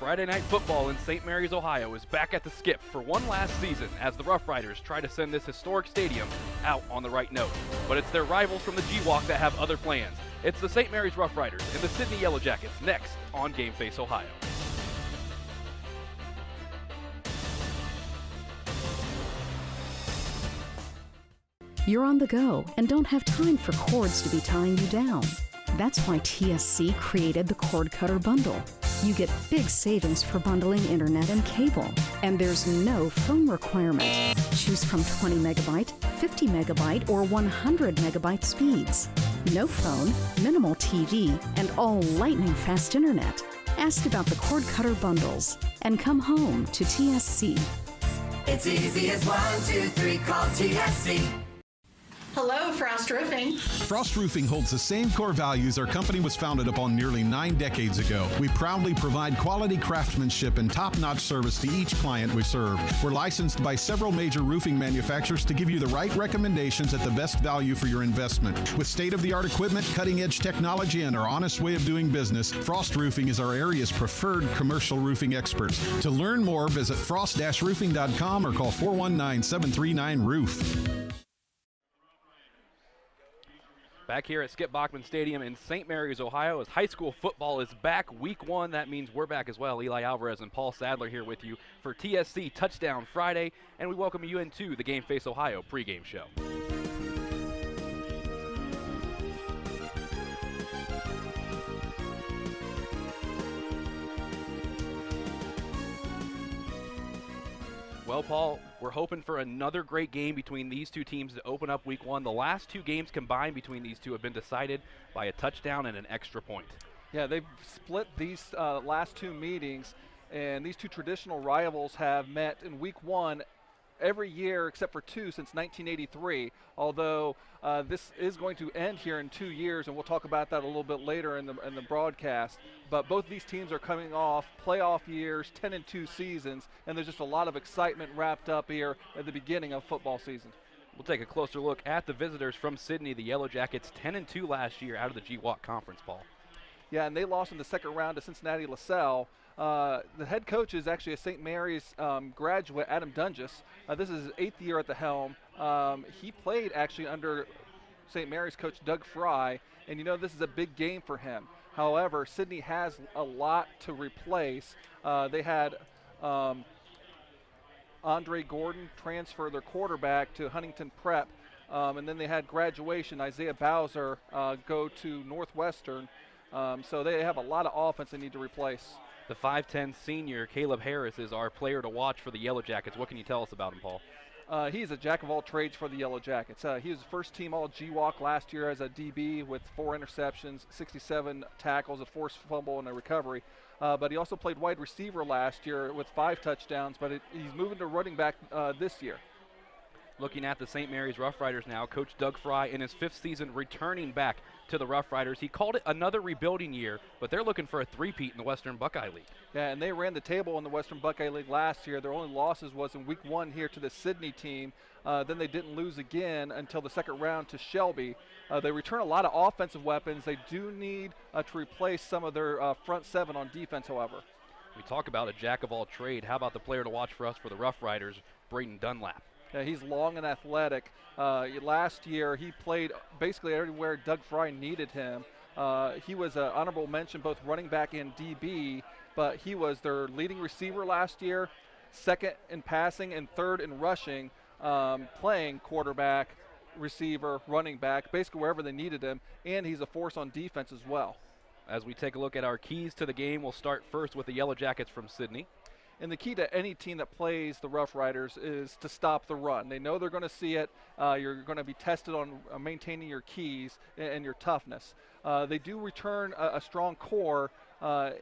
Friday Night Football in St. Mary's, Ohio is back at the Skip for one last season as the Roughriders try to send this historic stadium out on the right note. But it's their rivals from the G-Walk that have other plans. It's the St. Mary's Roughriders and the Sidney Yellow Jackets next on Game Face Ohio. You're on the go and don't have time for cords to be tying you down. That's why TSC created the Cord Cutter Bundle. You get big savings for bundling internet and cable, and there's no phone requirement. Choose from 20 megabyte, 50 megabyte, or 100 megabyte speeds. No phone, minimal TV, and all lightning fast internet. Ask about the Cord Cutter Bundles and come home to TSC. It's easy as 1, 2, 3, call TSC. Hello, Frost Roofing. Frost Roofing holds the same core values our company was founded upon nearly 9 decades ago. We proudly provide quality craftsmanship and top-notch service to each client we serve. We're licensed by several major roofing manufacturers to give you the right recommendations at the best value for your investment. With state-of-the-art equipment, cutting-edge technology, and our honest way of doing business, Frost Roofing is our area's preferred commercial roofing experts. To learn more, visit frost-roofing.com or call 419-739-ROOF. Back here at Skip Bachman Stadium in St. Mary's, Ohio, as high school football is back week 1. That means we're back as well. Eli Alvarez and Paul Sadler here with you for TSC Touchdown Friday, and we welcome you into the Game Face Ohio pregame show. Well, Paul, we're hoping for another great game between these two teams to open up week 1. The last 2 games combined between these two have been decided by a touchdown and an extra point. Yeah, they've split these last 2 meetings, and these 2 traditional rivals have met in week 1 every year except for 2 since 1983, although this is going to end here in 2 years, and we'll talk about that a little bit later in the broadcast. But both these teams are coming off playoff years, 10-2 seasons, and there's just a lot of excitement wrapped up here at the beginning of football season. We'll take a closer look at the visitors from Sidney, the Yellow Jackets, 10-2 last year out of the G-Walk Conference, Paul. Yeah, and they lost in the second round to Cincinnati LaSalle. The head coach is actually a St. Mary's graduate, Adam Dungus. This is his 8th year at the helm. He played actually under St. Mary's coach Doug Fry, and you know this is a big game for him. However, Sidney has a lot to replace. They had Andre Gordon transfer their quarterback to Huntington Prep, and then they had graduation, Isaiah Bowser, go to Northwestern. So they have a lot of offense they need to replace. The 5'10 senior, Caleb Harris, is our player to watch for the Yellow Jackets. What can you tell us about him, Paul? He's a jack of all trades for the Yellow Jackets. He was first team all G-Walk last year as a DB with 4 interceptions, 67 tackles, a forced fumble, and a recovery. But he also played wide receiver last year with 5 touchdowns, but he's moving to running back this year. Looking at the St. Mary's Roughriders now, Coach Doug Fry in his 5th season returning back to the Roughriders. He called it another rebuilding year, but they're looking for a three-peat in the Western Buckeye League. Yeah, and they ran the table in the Western Buckeye League last year. Their only losses was in week 1 here to the Sidney team. Then they didn't lose again until the second round to Shelby. They return a lot of offensive weapons. They do need to replace some of their front 7 on defense, however. We talk about a jack of all trade. How about the player to watch for us for the Roughriders, Braden Dunlap? Yeah, he's long and athletic. Last year, he played basically everywhere Doug Fry needed him. He was an honorable mention, both running back and DB, but he was their leading receiver last year, 2nd in passing and 3rd in rushing, playing quarterback, receiver, running back, basically wherever they needed him, and he's a force on defense as well. As we take a look at our keys to the game, we'll start first with the Yellow Jackets from Sidney. And the key to any team that plays the Roughriders is to stop the run. They know they're going to see it. You're going to be tested on maintaining your keys and your toughness. They do return a strong core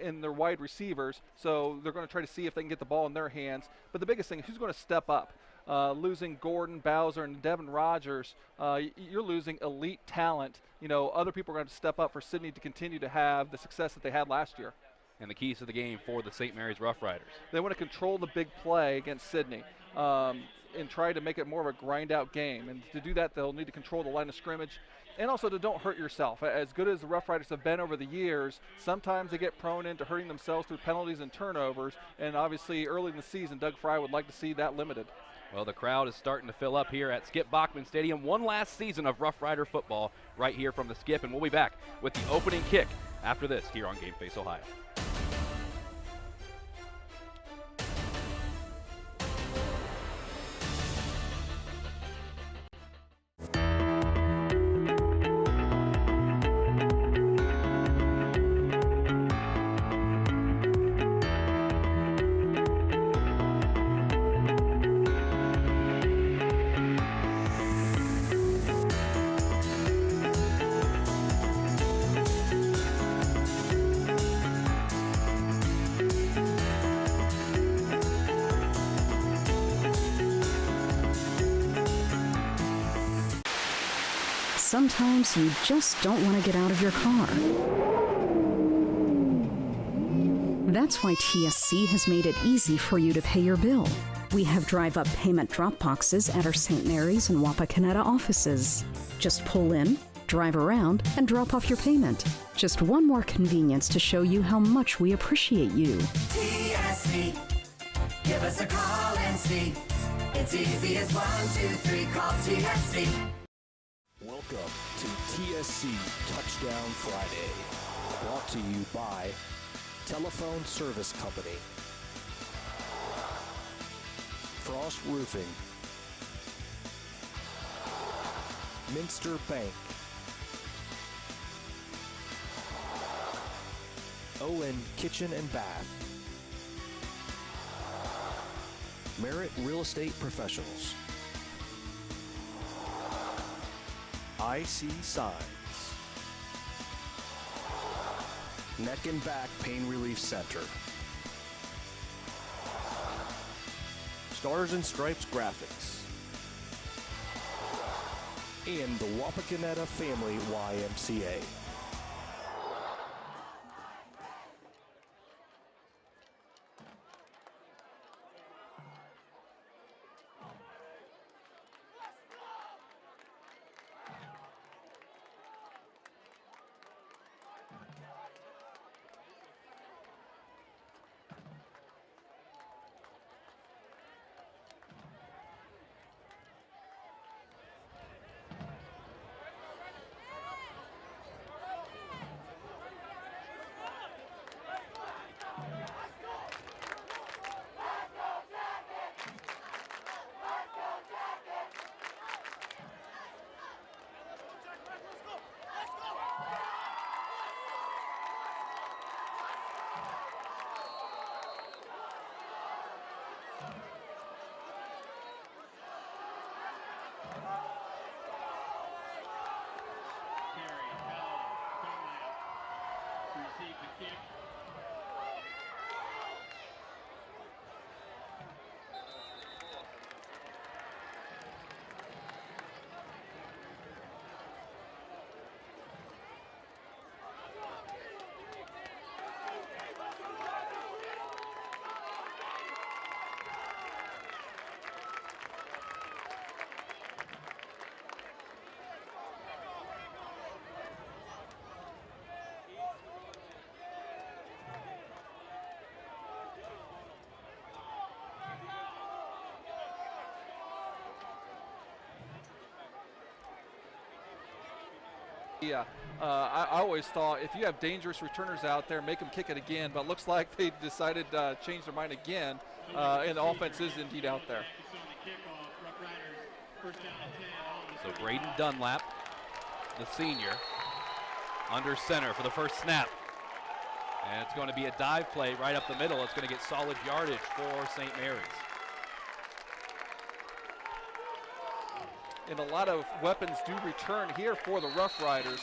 in their wide receivers, so they're going to try to see if they can get the ball in their hands. But the biggest thing, who's going to step up? Losing Gordon, Bowser, and Devin Rogers, you're losing elite talent. You know, other people are going to step up for Sidney to continue to have the success that they had last year. And the keys to the game for the St. Mary's Roughriders. They want to control the big play against Sidney and try to make it more of a grind-out game. And to do that, they'll need to control the line of scrimmage and also to don't hurt yourself. As good as the Rough Riders have been over the years, sometimes they get prone into hurting themselves through penalties and turnovers, and obviously early in the season, Doug Fry would like to see that limited. Well, the crowd is starting to fill up here at Skip Bachman Stadium. One last season of Rough Rider football right here from the Skip, and we'll be back with the opening kick after this here on Game Face Ohio. Sometimes you just don't want to get out of your car. That's why TSC has made it easy for you to pay your bill. We have drive-up payment drop boxes at our St. Mary's and Wapakoneta offices. Just pull in, drive around, and drop off your payment. Just one more convenience to show you how much we appreciate you. TSC, give us a call and see. It's easy as 1, 2, 3, call TSC. Welcome to TSC Touchdown Friday, brought to you by Telephone Service Company, Frost Roofing, Minster Bank, Owen Kitchen and Bath, Merit Real Estate Professionals, IC Signs, Neck and Back Pain Relief Center, Stars and Stripes Graphics, and the Wapakoneta Family YMCA. Yeah, I always thought if you have dangerous returners out there, make them kick it again, but it looks like they decided to change their mind again, and the offense is indeed out there. So Braden Dunlap, the senior, under center for the first snap. And it's going to be a dive play right up the middle. It's going to get solid yardage for St. Mary's. And a lot of weapons do return here for the Rough Riders.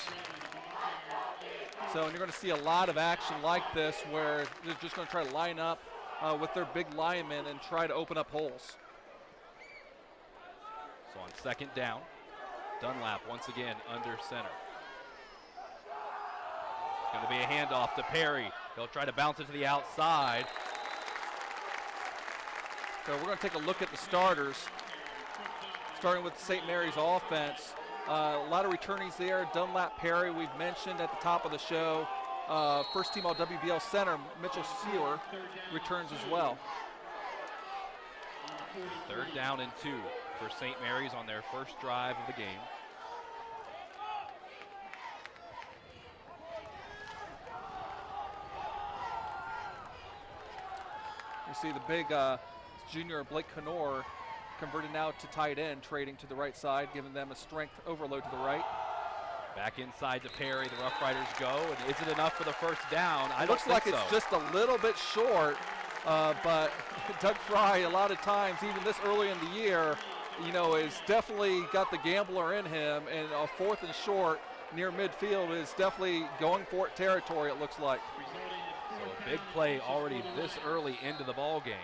So you're going to see a lot of action like this where they're just going to try to line up with their big linemen and try to open up holes. So on second down, Dunlap once again under center. It's going to be a handoff to Perry. He'll try to bounce it to the outside. So we're going to take a look at the starters. Starting with St. Mary's offense, A lot of returnees there. Dunlap, Perry, we've mentioned at the top of the show. First team all WBL center, Mitchell Sewer, returns as well. 3rd down and 2 for St. Mary's on their first drive of the game. You see the big junior Blake Knorr converted now to tight end, trading to the right side, giving them a strength overload to the right. Back inside to Perry, the Rough Riders go, and is it enough for the first down? I don't Looks think like so. it's just a little bit short, but Doug Fry, a lot of times, even this early in the year, you know, has definitely got the gambler in him, and a 4th and short near midfield is definitely going for it territory, it looks like. So a big play already this early into the ball game.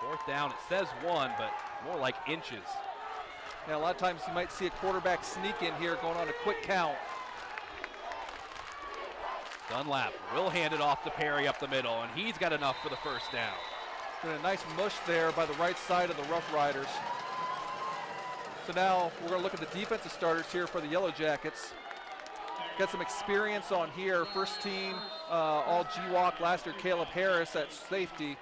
4th down, it says 1, but more like inches. Yeah, a lot of times you might see a quarterback sneak in here going on a quick count. Dunlap will hand it off to Perry up the middle, and he's got enough for the first down. Been a nice mush there by the right side of the Rough Riders. So now we're going to look at the defensive starters here for the Yellow Jackets. Got some experience on here. First team all GWAC last year, Caleb Harris at safety.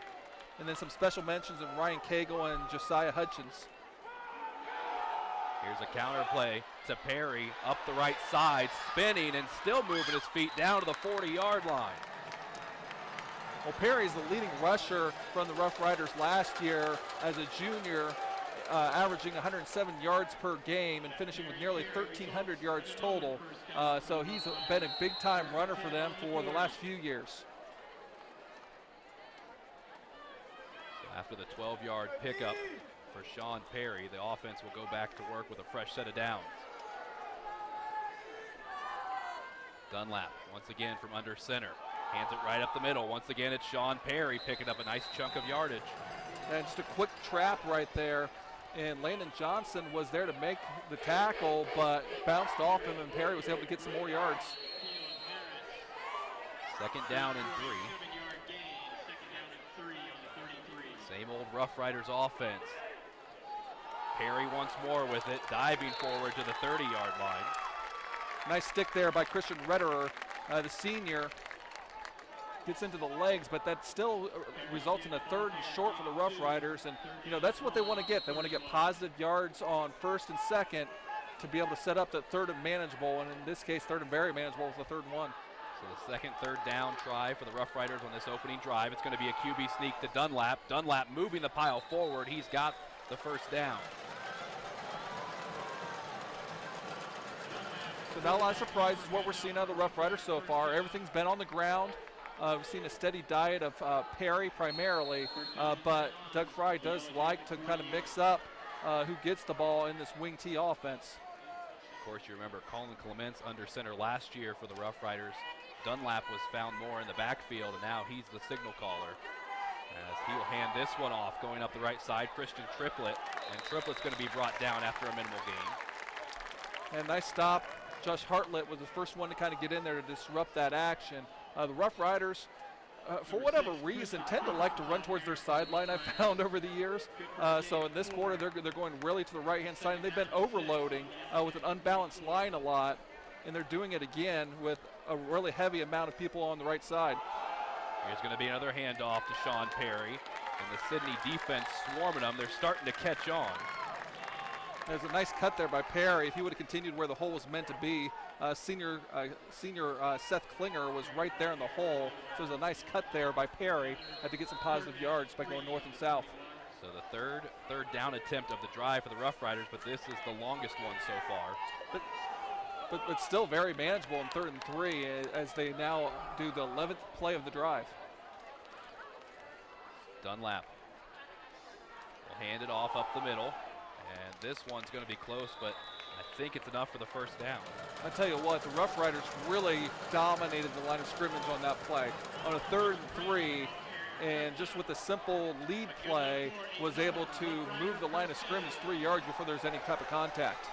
And then some special mentions of Ryan Cagle and Josiah Hutchins. Here's a counter play to Perry up the right side, spinning and still moving his feet down to the 40-yard line. Well, Perry's the leading rusher from the Rough Riders last year as a junior, averaging 107 yards per game and finishing with nearly 1,300 yards total. So he's been a big-time runner for them for the last few years. So after the 12-yard pickup for Sean Perry, the offense will go back to work with a fresh set of downs. Dunlap once again from under center. Hands it right up the middle. Once again, it's Sean Perry picking up a nice chunk of yardage. And just a quick trap right there. And Landon Johnson was there to make the tackle, but bounced off him, and Perry was able to get some more yards. 2nd down and 3. Same old Rough Riders offense. Perry once more with it, diving forward to the 30-yard line. Nice stick there by Christian Retterer, the senior. Gets into the legs, but that still results in a 3rd and short for the Rough Riders. And, you know, that's what they want to get. They want to get positive yards on 1st and 2nd to be able to set up that 3rd and manageable, and in this case, 3rd and very manageable with the 3rd and 1. So the 2nd, 3rd down try for the Rough Riders on this opening drive. It's going to be a QB sneak to Dunlap. Dunlap moving the pile forward. He's got the first down. So not a lot of surprises what we're seeing out of the Rough Riders so far. Everything's been on the ground. We've seen a steady diet of Perry primarily, but Doug Fry does like to kind of mix up who gets the ball in this wing T offense. Of course, you remember Colin Clements under center last year for the Rough Riders. Dunlap was found more in the backfield, and now he's the signal caller. As he'll hand this one off, going up the right side, Christian Triplett, and Triplett's going to be brought down after a minimal gain. And nice stop. Josh Hartlett was the first one to kind of get in there to disrupt that action. The Rough Riders, for whatever reason, tend to like to run towards their sideline, I've found over the years. So in this quarter, they're going really to the right-hand side, and they've been overloading with an unbalanced line a lot, and they're doing it again with a really heavy amount of people on the right side. Here's going to be another handoff to Sean Perry, and the Sidney defense swarming them. They're starting to catch on. There's a nice cut there by Perry. If he would have continued where the hole was meant to be, senior Seth Klinger was right there in the hole. So there's a nice cut there by Perry. Had to get some positive yards by going north and south. So the third down attempt of the drive for the Rough Riders, but this is the longest one so far. But still very manageable in 3rd and 3 as they now do the 11th play of the drive. Dunlap will hand it off up the middle. And this one's going to be close, but I think it's enough for the first down. I tell you what, the Rough Riders really dominated the line of scrimmage on that play. On a 3rd and 3, and just with a simple lead play, was able to move the line of scrimmage 3 yards before there's any type of contact.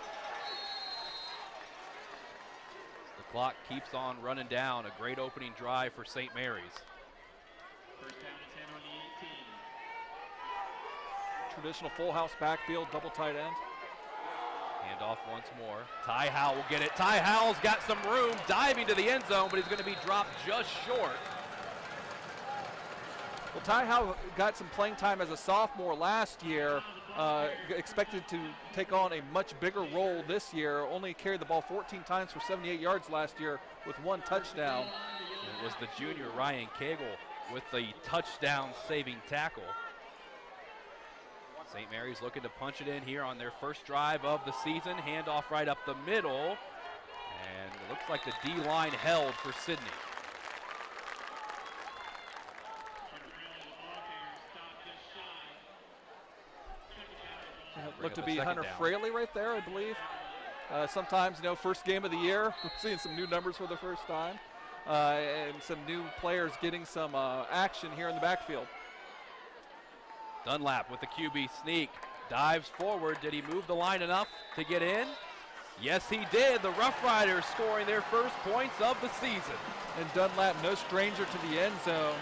The clock keeps on running down. A great opening drive for St. Mary's. First down and 10 on the 18. Traditional full house backfield, double tight end. Handoff once more. Ty Howell will get it. Ty Howell's got some room, diving to the end zone, but he's going to be dropped just short. Well, Ty Howell got some playing time as a sophomore last year. Expected to take on a much bigger role this year. Only carried the ball 14 times for 78 yards last year with 1 touchdown. It was the junior Ryan Cagle with the touchdown-saving tackle. St. Mary's looking to punch it in here on their first drive of the season. Handoff right up the middle. And it looks like the D-line held for Sidney. Looked to be Hunter Fraley right there, I believe. Sometimes, first game of the year, we're seeing some new numbers for the first time. And some new players getting some action here in the backfield. Dunlap with the QB sneak, dives forward. Did he move the line enough to get in? Yes, he did. The Roughriders scoring their first points of the season. And Dunlap, no stranger to the end zone.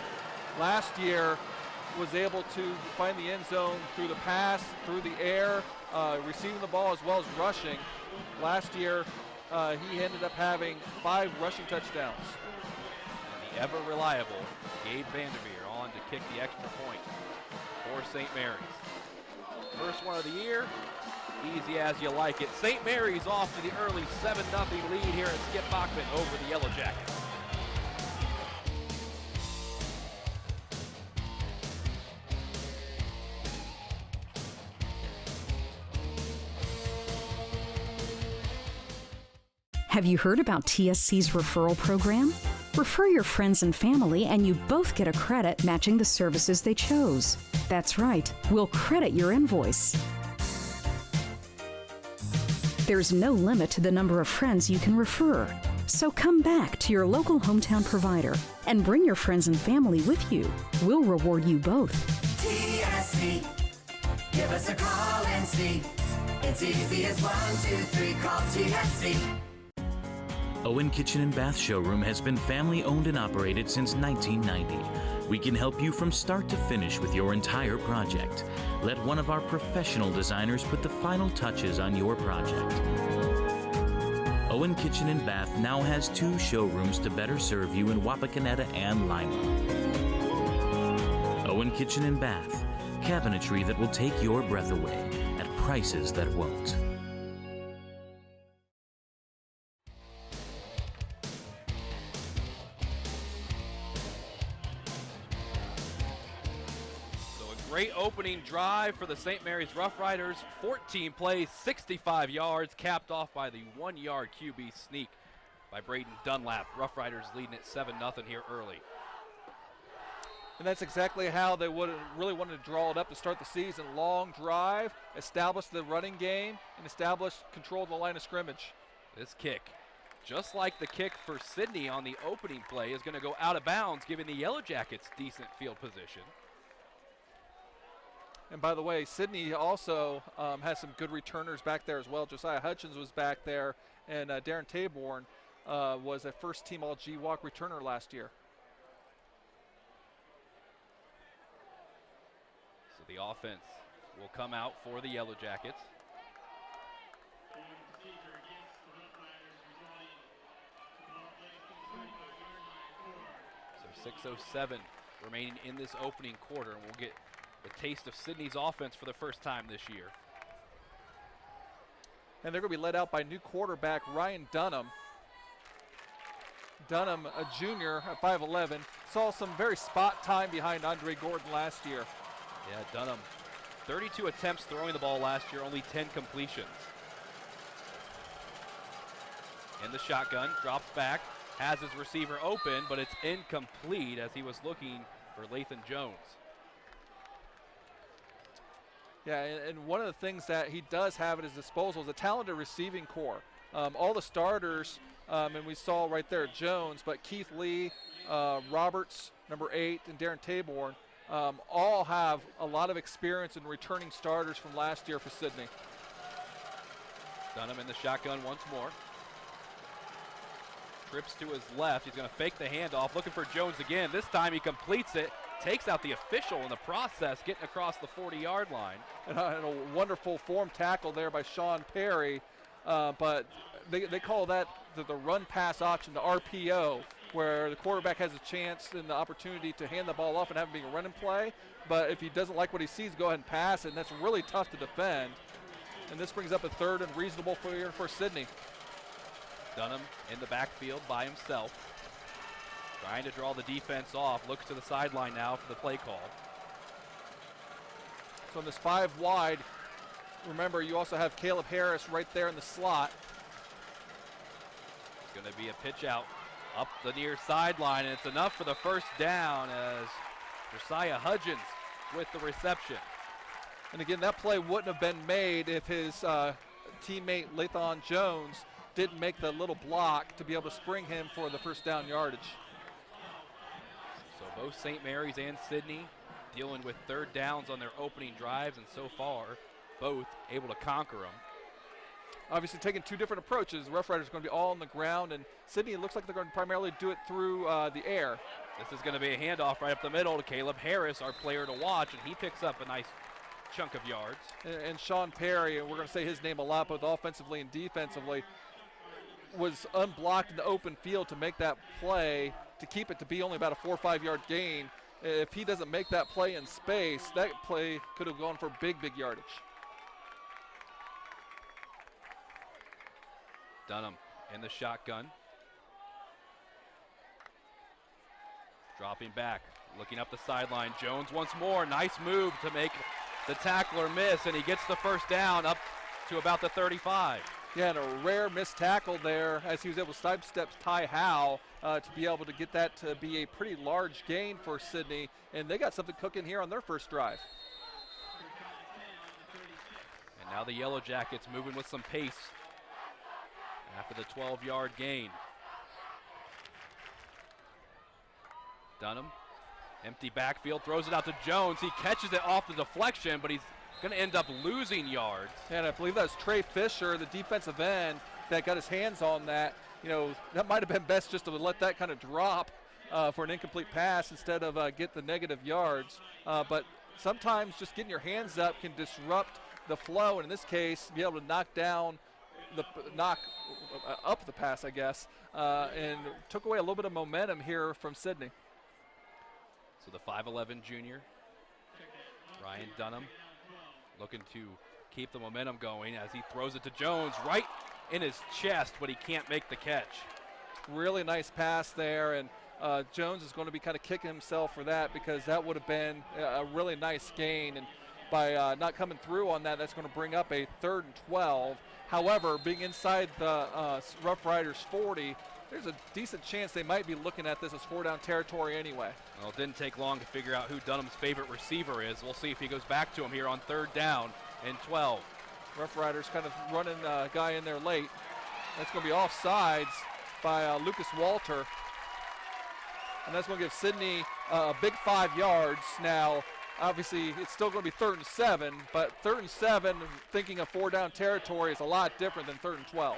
Last year was able to find the end zone through the pass, through the air, receiving the ball as well as rushing. Last year, he ended up having 5 rushing touchdowns. And the ever-reliable Gabe Vanderveer on to kick the extra point for St. Mary's. First one of the year, easy as you like it. St. Mary's off to the early 7-0 lead here at Skip Bachman over the Yellow Jackets. Have you heard about TSC's referral program? Refer your friends and family and you both get a credit matching the services they chose. That's right, we'll credit your invoice. There's no limit to the number of friends you can refer. So come back to your local hometown provider and bring your friends and family with you. We'll reward you both. TSC, give us a call and see. It's easy as 1, 2, 3, call TSC. Owen Kitchen and Bath Showroom has been family owned and operated since 1990. We can help you from start to finish with your entire project. Let one of our professional designers put the final touches on your project. Owen Kitchen and Bath now has 2 showrooms to better serve you in Wapakoneta and Lima. Owen Kitchen and Bath, cabinetry that will take your breath away at prices that won't. Great opening drive for the St. Mary's Roughriders. 14 plays, 65 yards, capped off by the 1-yard QB sneak by Braden Dunlap. Roughriders leading at 7-0 here early. And that's exactly how they would really wanted to draw it up to start the season. Long drive, establish the running game, and establish control of the line of scrimmage. This kick, just like the kick for Sidney on the opening play, is going to go out of bounds, giving the Yellow Jackets decent field position. And by the way, Sidney also has some good returners back there as well. Josiah Hutchins was back there, and Darren Taborn was a first-team All-GWalk returner last year. So the offense will come out for the Yellow Jackets. So 6:07 remaining in this opening quarter, and we'll get the taste of Sidney's offense for the first time this year. And they're going to be led out by new quarterback Ryan Dunham. Dunham, a junior at 5'11", saw some very spot time behind Andre Gordon last year. Yeah, Dunham, 32 attempts throwing the ball last year, only 10 completions. In the shotgun, drops back, has his receiver open, but it's incomplete as he was looking for Lathan Jones. Yeah, and one of the things that he does have at his disposal is a talented receiving core. All the starters, and we saw right there Jones, but Keith Lee, Roberts, number 8, and Darren Taborn, all have a lot of experience in returning starters from last year for Sidney. Dunham in the shotgun once more. Trips to his left. He's going to fake the handoff, looking for Jones again. This time he completes it takes out the official in the process, getting across the 40-yard line. And a wonderful form tackle there by Sean Perry, but they call that the run-pass option, the RPO, where the quarterback has a chance and the opportunity to hand the ball off and have it being a run and play. But if he doesn't like what he sees, go ahead and pass it, and that's really tough to defend. And this brings up a 3rd and reasonable for Sidney. Dunham in the backfield by himself, trying to draw the defense off. Looks to the sideline now for the play call. So in this 5 wide, remember you also have Caleb Harris right there in the slot. It's going to be a pitch out up the near sideline, and it's enough for the first down as Josiah Hudgens with the reception. And again, that play wouldn't have been made if his teammate Lathon Jones didn't make the little block to be able to spring him for the first down yardage. So both St. Mary's and Sidney dealing with 3rd downs on their opening drives, and so far both able to conquer them. Obviously taking 2 different approaches. The Rough Riders are going to be all on the ground, and Sidney, it looks like they're going to primarily do it through the air. This is going to be a handoff right up the middle to Caleb Harris, our player to watch, and he picks up a nice chunk of yards. And Sean Perry, and we're going to say his name a lot both offensively and defensively, was unblocked in the open field to make that play, to keep it to be only about a 4 or 5 yard gain. If he doesn't make that play in space, that play could have gone for big yardage. Dunham in the shotgun. Dropping back, looking up the sideline. Jones once more, nice move to make the tackler miss, and he gets the first down up to about the 35. Yeah, and a rare missed tackle there as he was able to sidestep Ty Howe to be able to get that to be a pretty large gain for Sidney, and they got something cooking here on their first drive. And now the Yellow Jackets moving with some pace after the 12-yard gain. Dunham, empty backfield, throws it out to Jones. He catches it off the deflection, but he's going to end up losing yards. And I believe that was Trey Fisher, the defensive end, that got his hands on that. You know, that might have been best just to let that kind of drop for an incomplete pass instead of get the negative yards. But sometimes just getting your hands up can disrupt the flow, and in this case, be able to knock up the pass, I guess, and took away a little bit of momentum here from Sidney. So the 5'11 junior, Ryan Dunham, looking to keep the momentum going as he throws it to Jones right in his chest, but he can't make the catch. Really nice pass there, and Jones is going to be kind of kicking himself for that because that would have been a really nice gain, and by not coming through on that, that's going to bring up a 3rd and 12. However, being inside the Rough Riders 40, there's a decent chance they might be looking at this as 4-down territory anyway. Well, it didn't take long to figure out who Dunham's favorite receiver is. We'll see if he goes back to him here on 3rd down and 12. Rough Riders kind of running a guy in there late. That's going to be offsides by Lucas Walter. And that's going to give Sidney a big 5 yards. Now, obviously, it's still going to be 3rd and 7, but 3rd and 7, thinking of 4-down territory, is a lot different than 3rd and 12.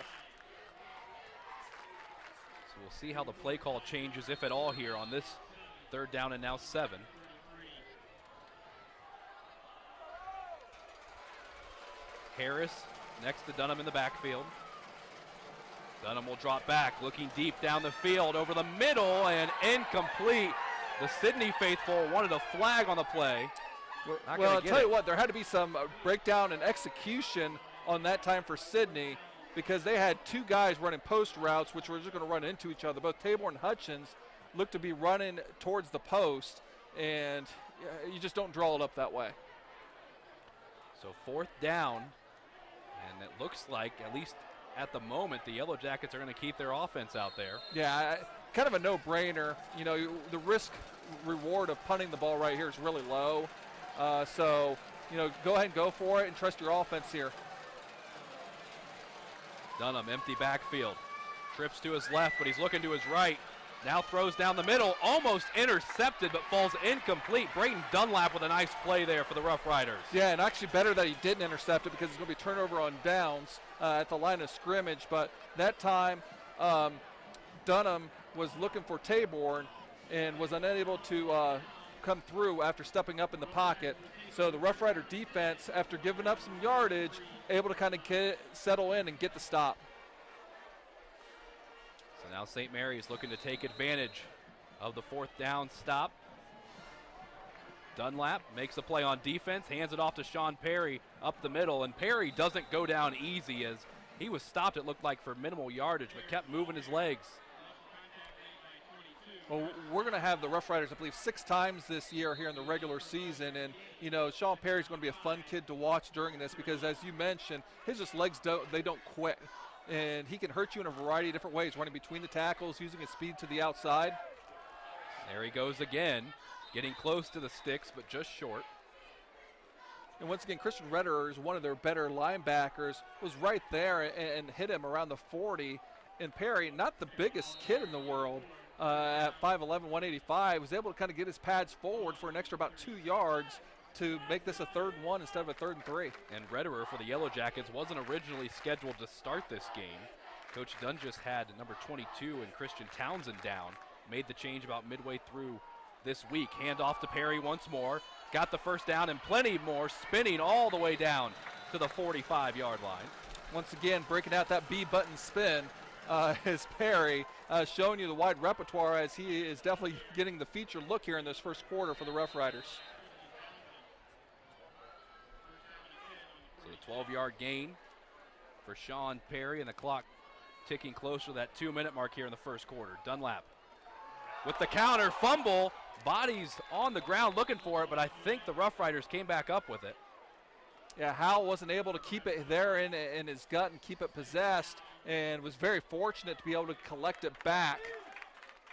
So we'll see how the play call changes, if at all, here on this 3rd down and now 7. Harris next to Dunham in the backfield. Dunham will drop back, looking deep down the field, over the middle, and incomplete. The Sidney faithful wanted a flag on the play. Well, I'll tell you what, there had to be some breakdown and execution on that time for Sidney, because they had 2 guys running post routes, which were just going to run into each other. Both Tabor and Hutchins looked to be running towards the post, and you just don't draw it up that way. So 4th down, and it looks like, at least at the moment, the Yellow Jackets are going to keep their offense out there. Yeah, kind of a no-brainer. You know, the risk-reward of punting the ball right here is really low. So, you know, go ahead and go for it and trust your offense here. Dunham, empty backfield. Trips to his left, but he's looking to his right. Now throws down the middle, almost intercepted, but falls incomplete. Brayton Dunlap with a nice play there for the Rough Riders. Yeah, and actually better that he didn't intercept it, because it's going to be turnover on downs at the line of scrimmage. But that time, Dunham was looking for Taborn and was unable to come through after stepping up in the pocket. So the Rough Rider defense, after giving up some yardage, able to kind of settle in and get the stop. So now St. Mary's looking to take advantage of the 4th down stop. Dunlap makes a play on defense, hands it off to Sean Perry up the middle, and Perry doesn't go down easy as he was stopped, it looked like, for minimal yardage, but kept moving his legs. Well, we're going to have the Rough Riders, I believe, 6 times this year here in the regular season, and, you know, Sean Perry's going to be a fun kid to watch during this because, as you mentioned, his just legs don't quit, and he can hurt you in a variety of different ways, running between the tackles, using his speed to the outside. There he goes again, getting close to the sticks, but just short. And once again, Christian Redder is one of their better linebackers, was right there and hit him around the 40. And Perry, not the biggest kid in the world, at 5'11", 185, was able to kind of get his pads forward for an extra about 2 yards to make this a 3rd and 1 instead of a 3rd and 3. And Redderer for the Yellow Jackets wasn't originally scheduled to start this game. Coach Dunn just had number 22 and Christian Townsend down. Made the change about midway through this week. Hand off to Perry once more. Got the 1st down and plenty more, spinning all the way down to the 45-yard line. Once again, breaking out that B-button spin is Perry, showing you the wide repertoire as he is definitely getting the feature look here in this first quarter for the Rough Riders. So a 12-yard gain for Sean Perry, and the clock ticking closer to that 2-minute mark here in the first quarter. Dunlap with the counter, fumble, bodies on the ground looking for it, but I think the Rough Riders came back up with it. Yeah, Howell wasn't able to keep it there in his gut and keep it possessed, and was very fortunate to be able to collect it back.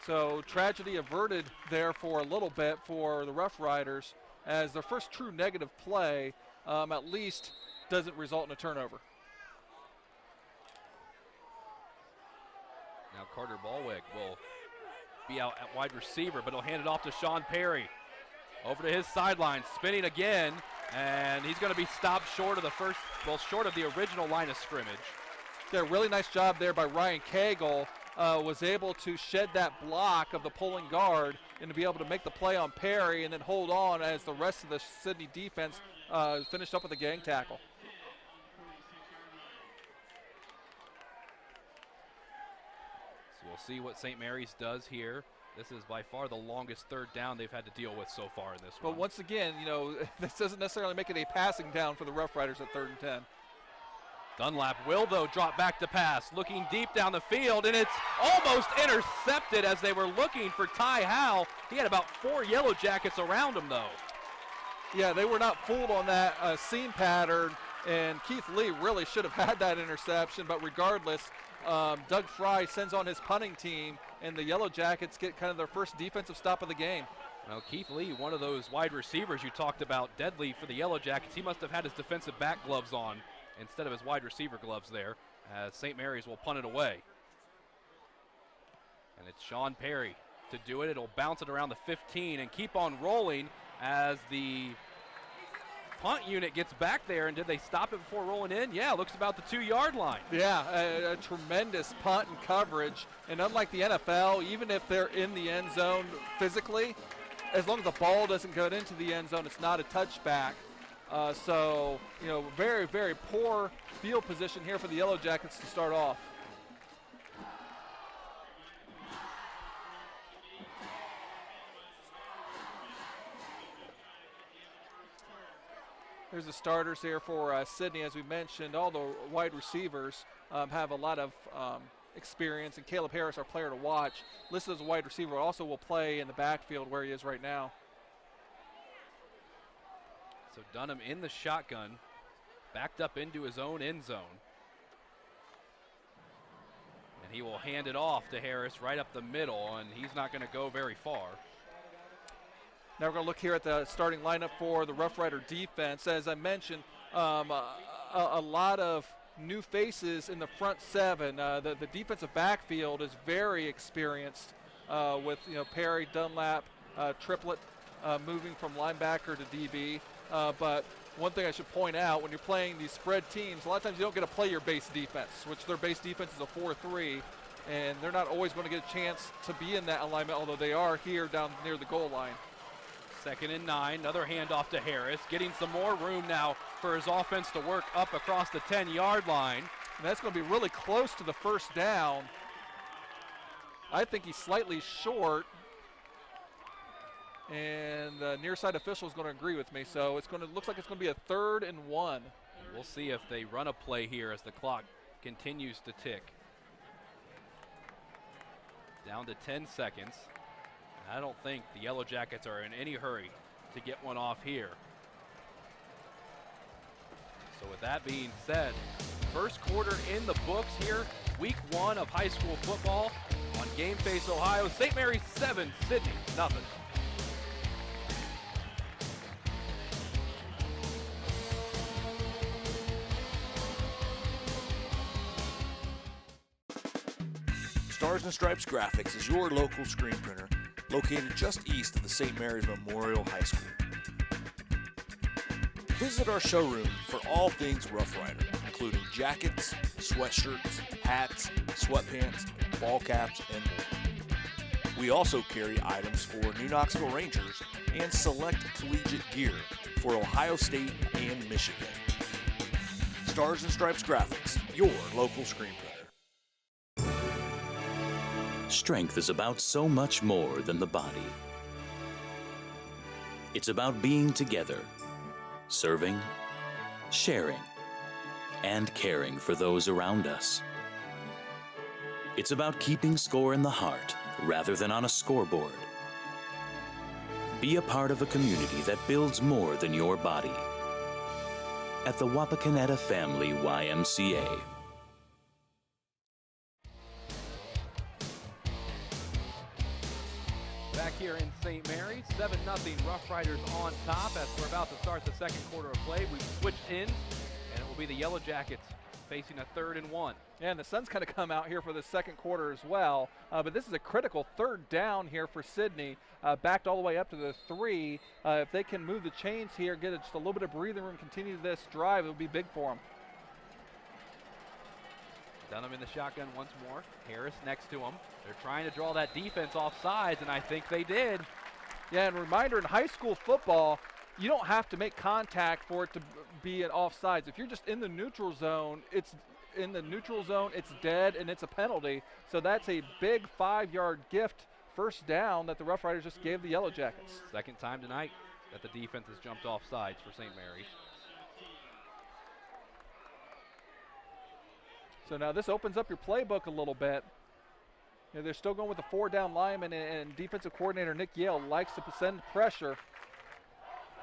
So tragedy averted there for a little bit for the Rough Riders, as their first true negative play at least doesn't result in a turnover. Now Carter Balwick will be out at wide receiver, but he'll hand it off to Sean Perry. Over to his sideline, spinning again, and he's going to be stopped short of short of the original line of scrimmage. Yeah, really nice job there by Ryan Cagle. Was able to shed that block of the pulling guard and to be able to make the play on Perry and then hold on as the rest of the Sidney defense finished up with a gang tackle. So we'll see what St. Mary's does here. This is by far the longest 3rd down they've had to deal with so far in this one. But once again, you know, this doesn't necessarily make it a passing down for the Rough Riders at 3rd and 10. Dunlap will, though, drop back to pass, looking deep down the field, and it's almost intercepted as they were looking for Ty Howell. He had about 4 Yellow Jackets around him, though. Yeah, they were not fooled on that seam pattern, and Keith Lee really should have had that interception, but regardless, Doug Fry sends on his punting team, and the Yellow Jackets get kind of their first defensive stop of the game. Now, Keith Lee, one of those wide receivers you talked about, deadly for the Yellow Jackets, he must have had his defensive back gloves on instead of his wide receiver gloves there, as St. Mary's will punt it away. And it's Sean Perry to do it. It'll bounce it around the 15 and keep on rolling as the punt unit gets back there. And did they stop it before rolling in? Yeah, looks about the 2-yard line. Yeah, a tremendous punt and coverage. And unlike the NFL, even if they're in the end zone physically, as long as the ball doesn't go into the end zone, it's not a touchback. So, you know, very, very poor field position here for the Yellow Jackets to start off. Here's the starters here for Sidney. As we mentioned, all the wide receivers have a lot of experience, and Caleb Harris, our player to watch, listed as a wide receiver, also will play in the backfield where he is right now. So Dunham in the shotgun, backed up into his own end zone. And he will hand it off to Harris right up the middle, and he's not going to go very far. Now we're going to look here at the starting lineup for the Rough Rider defense. As I mentioned, a lot of new faces in the front 7. The defensive backfield is very experienced with, you know, Perry, Dunlap, Triplett moving from linebacker to DB. But one thing I should point out, when you're playing these spread teams, a lot of times you don't get to play your base defense, which their base defense is a 4-3, and they're not always going to get a chance to be in that alignment, although they are here down near the goal line. 2nd and 9, another handoff to Harris, getting some more room now for his offense to work up across the 10-yard line. And that's going to be really close to the first down. I think he's slightly short, and the near side official is going to agree with me. So it's going to looks like it's going to be a 3rd and 1. We'll see if they run a play here as the clock continues to tick. Down to 10 seconds. I don't think the Yellow Jackets are in any hurry to get one off here. So with that being said, first quarter in the books here, week 1 of high school football on Game Face Ohio. St. Mary's 7, Sidney nothing. Stars and Stripes Graphics is your local screen printer located just east of the St. Mary's Memorial High School. Visit our showroom for all things Rough Rider, including jackets, sweatshirts, hats, sweatpants, ball caps, and more. We also carry items for New Knoxville Rangers and select collegiate gear for Ohio State and Michigan. Stars and Stripes Graphics, your local screen printer. Strength is about so much more than the body. It's about being together, serving, sharing, and caring for those around us. It's about keeping score in the heart rather than on a scoreboard. Be a part of a community that builds more than your body. At the Wapakoneta Family YMCA. Back here in St. Mary's, 7-0 Roughriders on top as we're about to start the second quarter of play. We've switched ends, and it will be the Yellow Jackets facing a 3rd and 1. Yeah, and the sun's kind of come out here for the second quarter as well. But this is a critical 3rd down here for Sidney, backed all the way up to the 3. If they can move the chains here, get just a little bit of breathing room, continue this drive, it'll be big for them. Dunham in the shotgun once more. Harris next to him. They're trying to draw that defense off sides, and I think they did. Yeah, and reminder, in high school football, you don't have to make contact for it to be an offsides. If you're just in the neutral zone, it's dead, and it's a penalty. So that's a big 5-yard gift first down that the Roughriders just gave the Yellow Jackets. Second time tonight that the defense has jumped off sides for St. Mary's. So now this opens up your playbook a little bit. You know, they're still going with the 4-down lineman, and defensive coordinator Nick Yale likes to send pressure.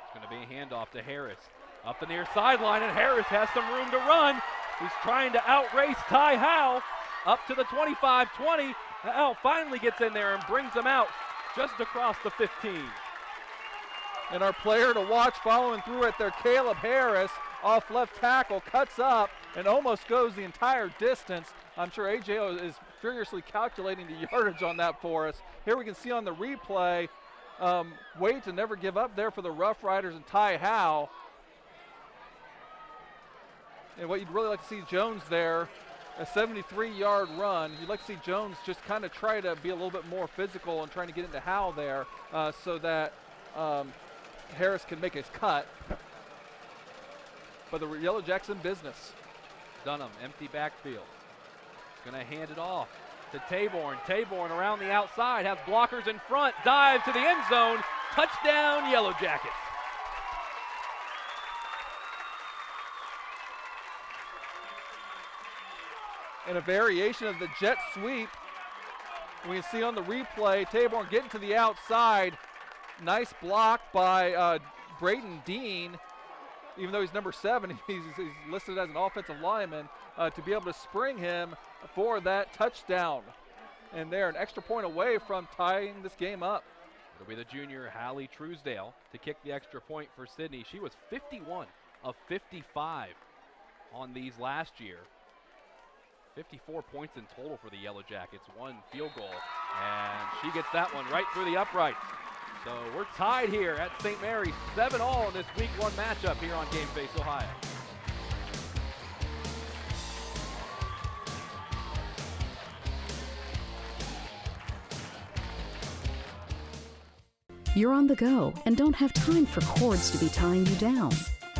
It's going to be a handoff to Harris. Up the near sideline, and Harris has some room to run. He's trying to outrace Ty Howe up to the 25-20. Howe finally gets in there and brings him out just across the 15. And our player to watch following through it there, Caleb Harris, off left tackle, cuts up and almost goes the entire distance. I'm sure AJ is furiously calculating the yardage on that for us. Here we can see on the replay, wait to never give up there for the Roughriders and Ty Howe. And what you'd really like to see Jones there, a 73-yard run. You'd like to see Jones just kind of try to be a little bit more physical and trying to get into Howe there so that Harris can make his cut. But the Yellow Jackets in business. Dunham, empty backfield. Going to hand it off to Taborn. Taborn around the outside, has blockers in front, dive to the end zone. Touchdown, Yellow Jackets. And a variation of the jet sweep. We can see on the replay, Taborn getting to the outside. Nice block by Braden Dean. Even though he's number 7, he's listed as an offensive lineman, to be able to spring him for that touchdown. And they're an extra point away from tying this game up. It'll be the junior Hallie Truesdale to kick the extra point for Sidney. She was 51 of 55 on these last year. 54 points in total for the Yellow Jackets, 1 field goal, and she gets that one right through the uprights. So we're tied here at St. Mary's, 7-all in this Week 1 matchup here on Game Face Ohio. You're on the go and don't have time for cords to be tying you down.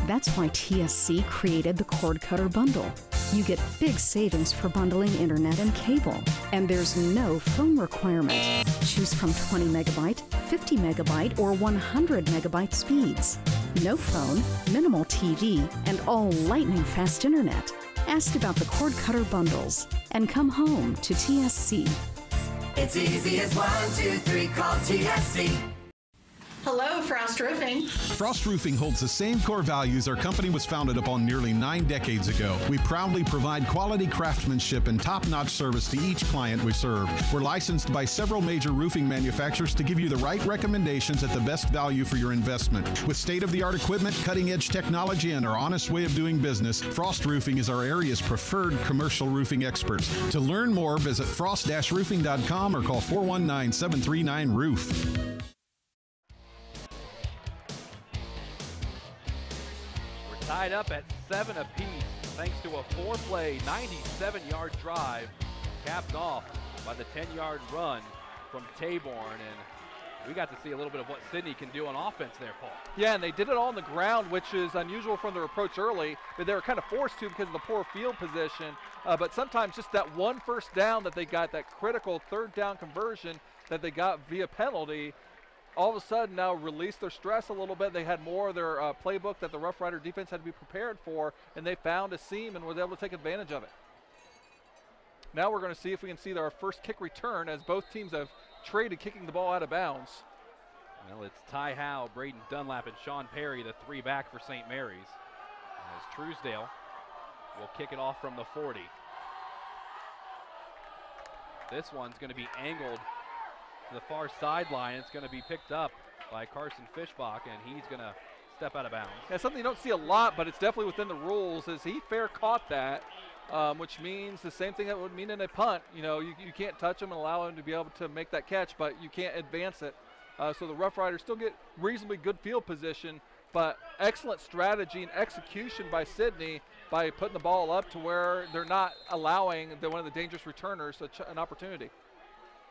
That's why TSC created the Cord Cutter Bundle. You get big savings for bundling internet and cable. And there's no phone requirement. Choose from 20 megabyte, 50 megabyte, or 100 megabyte speeds. No phone, minimal TV, and all lightning fast internet. Ask about the Cord Cutter Bundles and come home to TSC. It's easy as 1, 2, 3, call TSC. Hello, Frost Roofing. Frost Roofing holds the same core values our company was founded upon nearly 9 decades ago. We proudly provide quality craftsmanship and top-notch service to each client we serve. We're licensed by several major roofing manufacturers to give you the right recommendations at the best value for your investment. With state-of-the-art equipment, cutting-edge technology, and our honest way of doing business, Frost Roofing is our area's preferred commercial roofing experts. To learn more, visit frost-roofing.com or call 419-739-ROOF. Tied up at 7 apiece thanks to a 4-play 97-yard drive capped off by the 10-yard run from Taborn, and we got to see a little bit of what Sidney can do on offense there, Paul. Yeah, and they did it all on the ground, which is unusual from their approach early, but they were kind of forced to because of the poor field position. But sometimes just that one first down that they got, that critical third down conversion that they got via penalty, all of a sudden now released their stress a little bit. They had more of their playbook that the Rough Rider defense had to be prepared for, and they found a seam and was able to take advantage of it. Now we're going to see if we can see our first kick return, as both teams have traded kicking the ball out of bounds. Well, it's Ty Howe, Braden Dunlap, and Sean Perry, the 3 back for St. Mary's. As Truesdale will kick it off from the 40. This one's going to be angled to the far sideline. It's going to be picked up by Carson Fishbach, and he's going to step out of bounds. Yeah, something you don't see a lot, but it's definitely within the rules, is he fair caught that, which means the same thing that would mean in a punt. You know, you can't touch him and allow him to be able to make that catch, but you can't advance it. So the Rough Riders still get reasonably good field position, but excellent strategy and execution by Sidney by putting the ball up to where they're not allowing one of the dangerous returners an opportunity.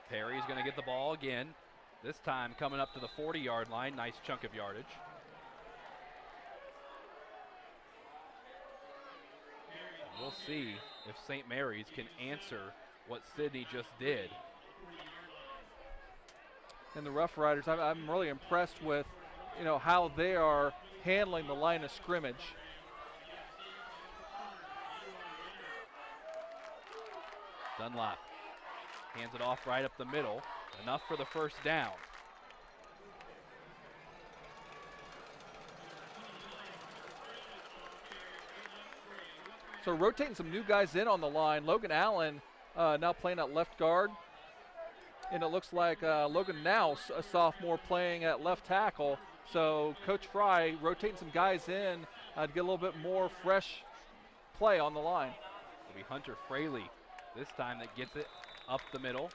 Perry's going to get the ball again, this time coming up to the 40-yard line. Nice chunk of yardage. We'll see if St. Mary's can answer what Sidney just did. And the Rough Riders, I'm really impressed with, how they are handling the line of scrimmage. Dunlap hands it off right up the middle. Enough for the first down. So rotating some new guys in on the line. Logan Allen now playing at left guard. And it looks like Logan Nouse, a sophomore, playing at left tackle. So Coach Fry rotating some guys in to get a little bit more fresh play on the line. It'll be Hunter Fraley this time that gets it up the middle.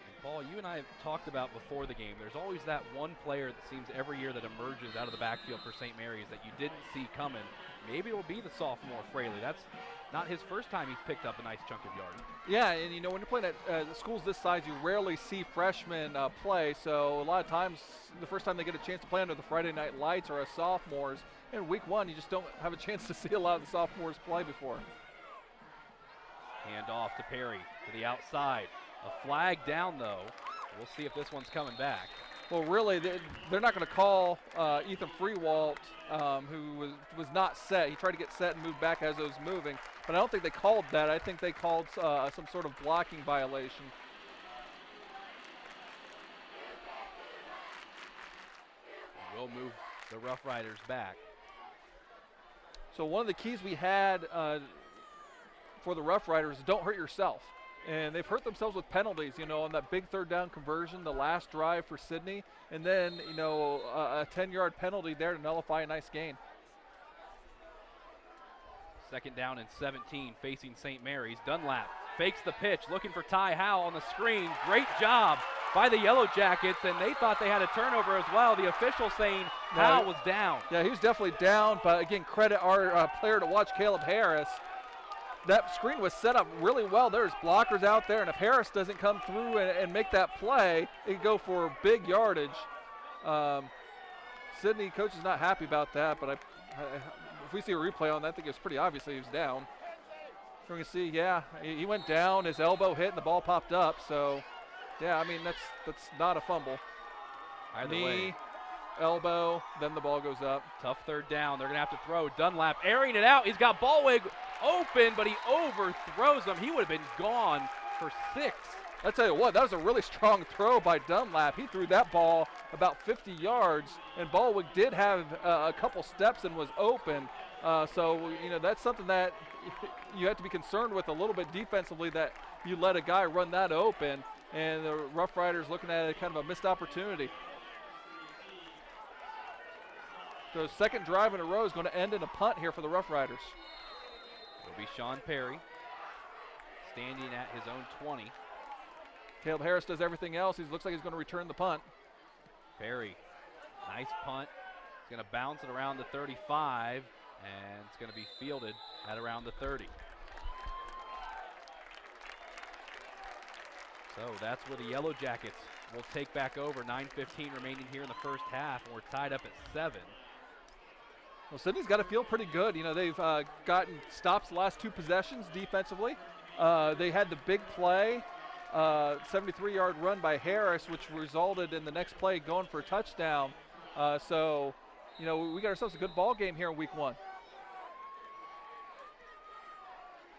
And Paul, you and I have talked about before the game, there's always that one player that seems every year that emerges out of the backfield for St. Mary's that you didn't see coming. Maybe it will be the sophomore Fraley. That's not his first time he's picked up a nice chunk of yardage. Yeah, and when you're playing at schools this size, you rarely see freshmen play. So a lot of times, the first time they get a chance to play under the Friday night lights are as sophomores. In week one, you just don't have a chance to see a lot of the sophomores play before. Hand off to Perry to the outside. A flag down, though. We'll see if this one's coming back. Well, really, they're not going to call Ethan Freewalt, who was not set. He tried to get set and move back as it was moving, but I don't think they called that. I think they called some sort of blocking violation. We'll move the Rough Riders back. So one of the keys we had for the Rough Riders is don't hurt yourself. And they've hurt themselves with penalties, on that big third down conversion, the last drive for Sidney, and then, a 10-yard penalty there to nullify a nice gain. Second down and 17 facing St. Mary's. Dunlap fakes the pitch, looking for Ty Howe on the screen. Great job by the Yellow Jackets, and they thought they had a turnover as well. The official saying Howe was down. Yeah, he was definitely down, but again, credit our player to watch, Caleb Harris. that screen was set up really well. There's blockers out there, and if Harris doesn't come through and make that play, it could go for big yardage. Sidney, coach is not happy about that, but if we see a replay on that, I think it's pretty obvious he was down. We're going to see, yeah, he went down, his elbow hit, and the ball popped up. So, yeah, I mean, that's not a fumble. Either Knee, way. elbow, then the ball goes up. Tough third down. They're going to have to throw. Dunlap airing it out. He's got Ballwig open, but he overthrows him. He would have been gone for 6. I tell you what, that was a really strong throw by Dunlap. He threw that ball about 50 yards, and Ballwig did have a couple steps and was open. So, you know, that's something that you have to be concerned with a little bit defensively, that you let a guy run that open, and the Roughriders looking at it kind of a missed opportunity. So second drive in a row is going to end in a punt here for the Roughriders. It'll be Sean Perry standing at his own 20. Caleb Harris does everything else. He looks like he's going to return the punt. Perry, nice punt. He's going to bounce it around the 35, and it's going to be fielded at around the 30. So that's where the Yellow Jackets will take back over. 9:15 remaining here in the first half, and we're tied up at 7. Well, Sidney's got to feel pretty good. You know, they've gotten stops the last 2 possessions defensively. They had the big play, 73-yard run by Harris, which resulted in the next play going for a touchdown. So, you know, we got ourselves a good ball game here in week 1.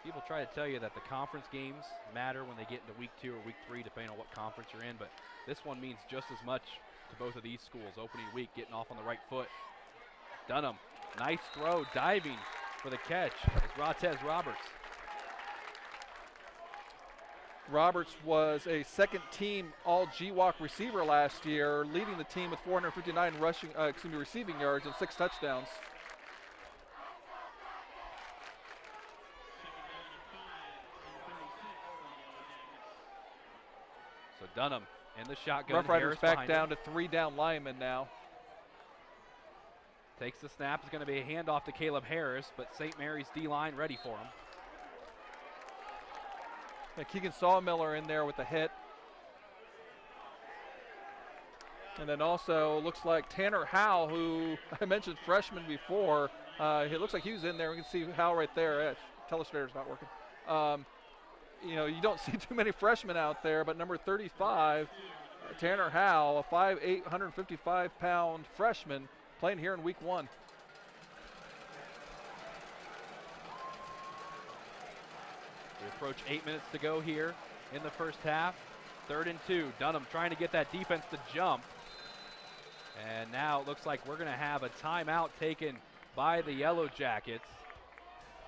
People try to tell you that the conference games matter when they get into week 2 or week 3, depending on what conference you're in, but this one means just as much to both of these schools. Opening week, getting off on the right foot. Dunham, nice throw, diving for the catch is Ratez Roberts. Roberts was a second-team All-GWAC receiver last year, leading the team with 459 receiving yards and 6 touchdowns. So Dunham in the shotgun. Roughriders back down to 3 down linemen now. Takes the snap. It's going to be a handoff to Caleb Harris, but St. Mary's D-line ready for him. Keegan Sawmiller in there with a hit. And then also looks like Tanner Howe, who I mentioned freshman before. It looks like he was in there. We can see Howe right there. Telestrator's not working. You know, you don't see too many freshmen out there, but number 35, Tanner Howe, a 5'8", 155-pound freshman, playing here in week 1. We approach 8 minutes to go here in the first half. 3rd and 2. Dunham trying to get that defense to jump. And now it looks like we're going to have a timeout taken by the Yellow Jackets.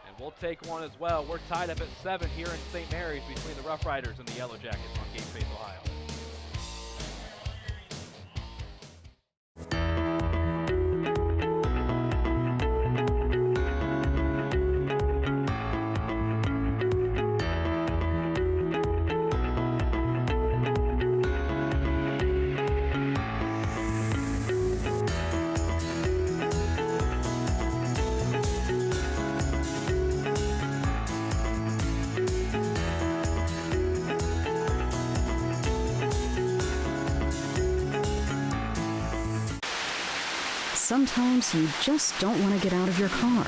And we'll take one as well. We're tied up at 7 here in St. Mary's between the Roughriders and the Yellow Jackets on Game Face Ohio. Sometimes you just don't want to get out of your car.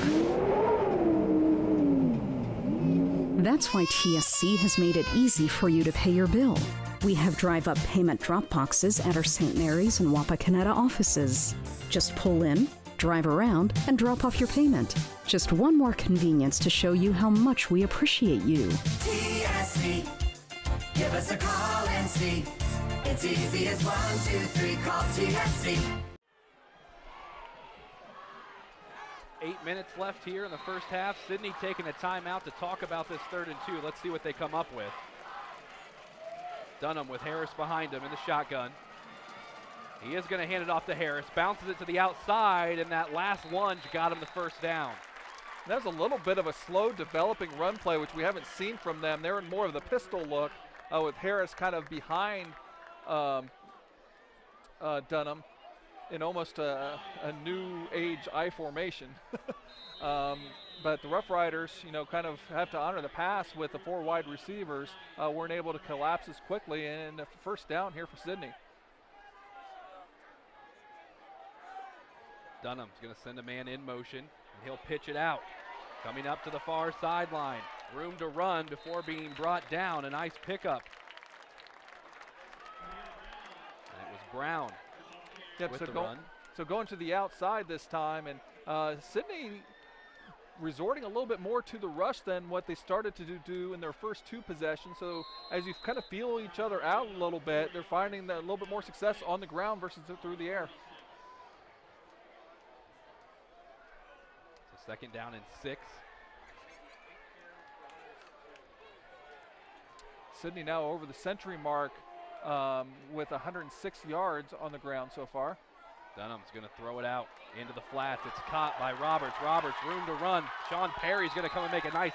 That's why TSC has made it easy for you to pay your bill. We have drive-up payment drop boxes at our St. Mary's and Wapakoneta offices. Just pull in, drive around, and drop off your payment. Just one more convenience to show you how much we appreciate you. TSC, give us a call and see. It's easy as 1, 2, 3, call TSC. 8 minutes left here in the first half. Sidney taking a timeout to talk about this 3rd and 2. Let's see what they come up with. Dunham with Harris behind him in the shotgun. He is going to hand it off to Harris. Bounces it to the outside, and that last lunge got him the first down. That was a little bit of a slow developing run play, which we haven't seen from them. They're in more of the pistol look with Harris kind of behind Dunham in almost a new age I formation. But the Rough Riders, kind of have to honor the pass with the 4 wide receivers. Weren't able to collapse as quickly, and a first down here for Sidney. Dunham's going to send a man in motion, and he'll pitch it out. Coming up to the far sideline. Room to run before being brought down. A nice pickup. And it was Brown with the run. So going to the outside this time, and Sidney resorting a little bit more to the rush than what they started to do in their first 2 possessions. So as you kind of feel each other out a little bit, they're finding that a little bit more success on the ground versus through the air. So 2nd down and 6. Sidney now over the century mark with 106 yards on the ground so far. Dunham's going to throw it out into the flats. It's caught by Roberts. Roberts, room to run. Sean Perry's going to come and make a nice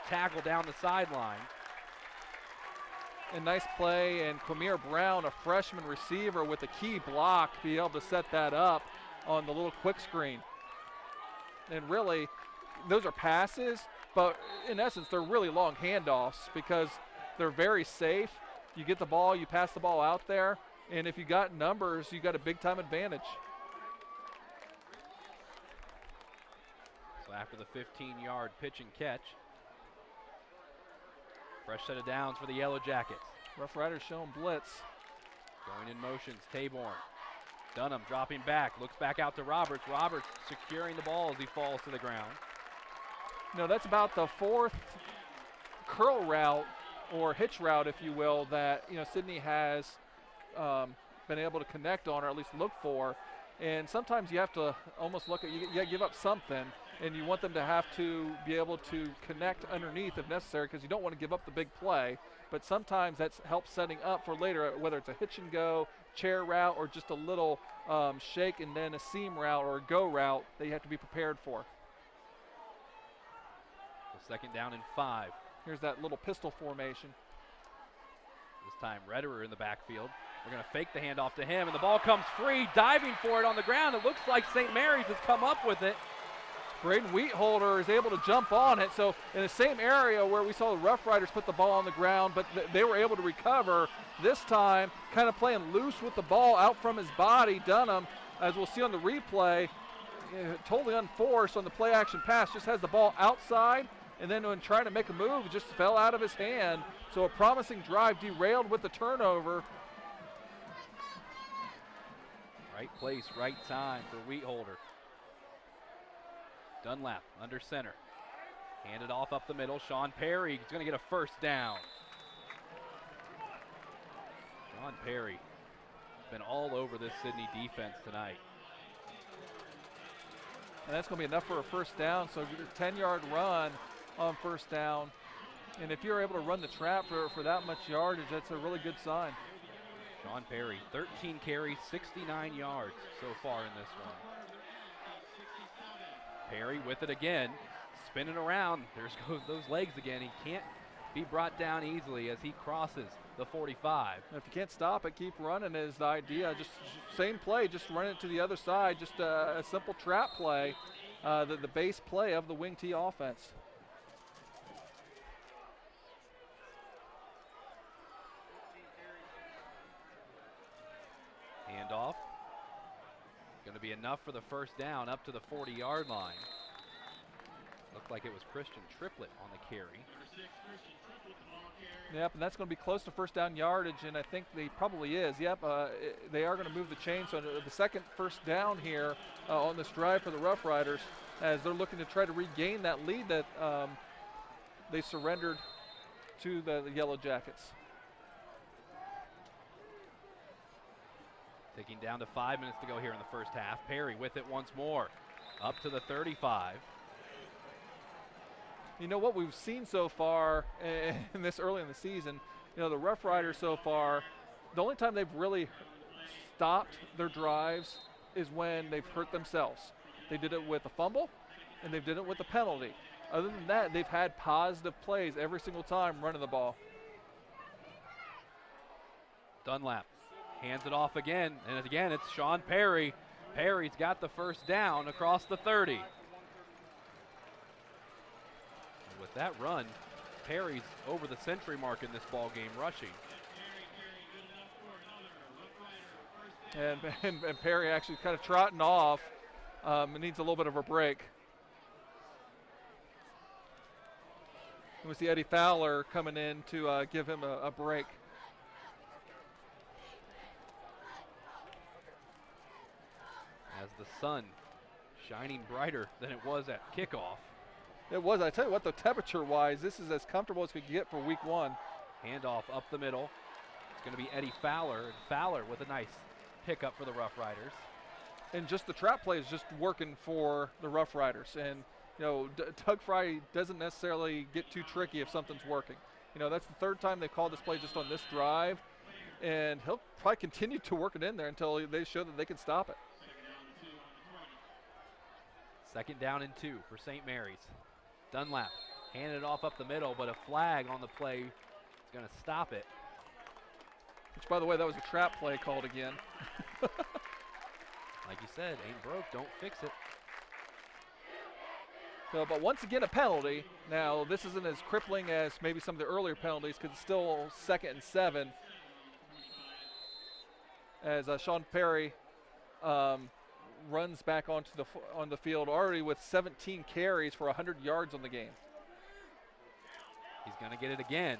tackle down the sideline. A nice play, and Quamir Brown, a freshman receiver with a key block, be able to set that up on the little quick screen. And really, those are passes, but in essence, they're really long handoffs because they're very safe. You get the ball, you pass the ball out there, and if you got numbers, you got a big-time advantage. So after the 15-yard pitch and catch, fresh set of downs for the Yellow Jackets. Rough Riders showing blitz. Going in motions, Taborn. Dunham dropping back, looks back out to Roberts. Roberts securing the ball as he falls to the ground. That's about the 4th curl route or hitch route, if you will, that Sidney has been able to connect on, or at least look for. And sometimes you have to almost look at, you got to give up something, and you want them to have to be able to connect underneath if necessary, because you don't want to give up the big play. But sometimes that helps setting up for later, whether it's a hitch and go, chair route, or just a little shake and then a seam route or a go route that you have to be prepared for. So 2nd down and 5. Here's that little pistol formation. This time Redderer in the backfield. We're going to fake the handoff to him, and the ball comes free, diving for it on the ground. It looks like St. Mary's has come up with it. Braden Wheatholder is able to jump on it. So in the same area where we saw the Rough Riders put the ball on the ground, but they were able to recover. This time, kind of playing loose with the ball out from his body. Dunham, as we'll see on the replay, totally unforced on the play action pass, just has the ball outside, and then when trying to make a move, it just fell out of his hand. So a promising drive derailed with the turnover. Right place, right time for Wheatholder. Dunlap under center. Handed off up the middle. Sean Perry is going to get a first down. Sean Perry has been all over this Sidney defense tonight. And that's going to be enough for a first down. So a 10-yard run on first down. And if you're able to run the trap for that much yardage, that's a really good sign. Sean Perry, 13 carries, 69 yards so far in this one. Perry with it again, spinning around. There's those legs again. He can't be brought down easily as he crosses the 45. If you can't stop it, keep running is the idea. Just same play, just run it to the other side. Just a simple trap play, the base play of the wing T offense. Handoff. Going to be enough for the first down up to the 40-yard line. Looked like it was Christian Triplett on the carry. Yep, and that's going to be close to first down yardage, and I think they probably is. Yep, they are going to move the chain. So the second first down here on this drive for the Rough Riders, as they're looking to try to regain that lead that they surrendered to the Yellow Jackets. Taking down to 5 minutes to go here in the first half. Perry with it once more. Up to the 35. You know what we've seen so far in this early in the season, the Rough Riders so far, the only time they've really stopped their drives is when they've hurt themselves. They did it with a fumble, and they did it with a penalty. Other than that, they've had positive plays every single time running the ball. Dunlap hands it off again, and again it's Sean Perry. Perry's got the first down across the 30. with that run, Perry's over the century mark in this ball game rushing. And Perry actually kind of trotting off. Needs a little bit of a break. We see Eddie Fowler coming in to give him a break. As the sun shining brighter than it was at kickoff. It was. I tell you what, the temperature-wise, this is as comfortable as we could get for week one. Handoff up the middle. It's going to be Eddie Fowler. And Fowler with a nice pickup for the Roughriders. And just the trap play is just working for the Roughriders. And, you know, Doug Fry doesn't necessarily get too tricky if something's working. You know, that's the third time they've called this play just on this drive. And he'll probably continue to work it in there until they show that they can stop it. 2nd down and 2 for St. Mary's. Dunlap handed it off up the middle, but a flag on the play is going to stop it. Which, by the way, that was a trap play called again. Like you said, ain't broke, don't fix it. So, but once again, a penalty. Now, this isn't as crippling as maybe some of the earlier penalties because it's still 2nd and 7. As Sean Perry runs back on the field already with 17 carries for 100 yards on the game. He's going to get it again,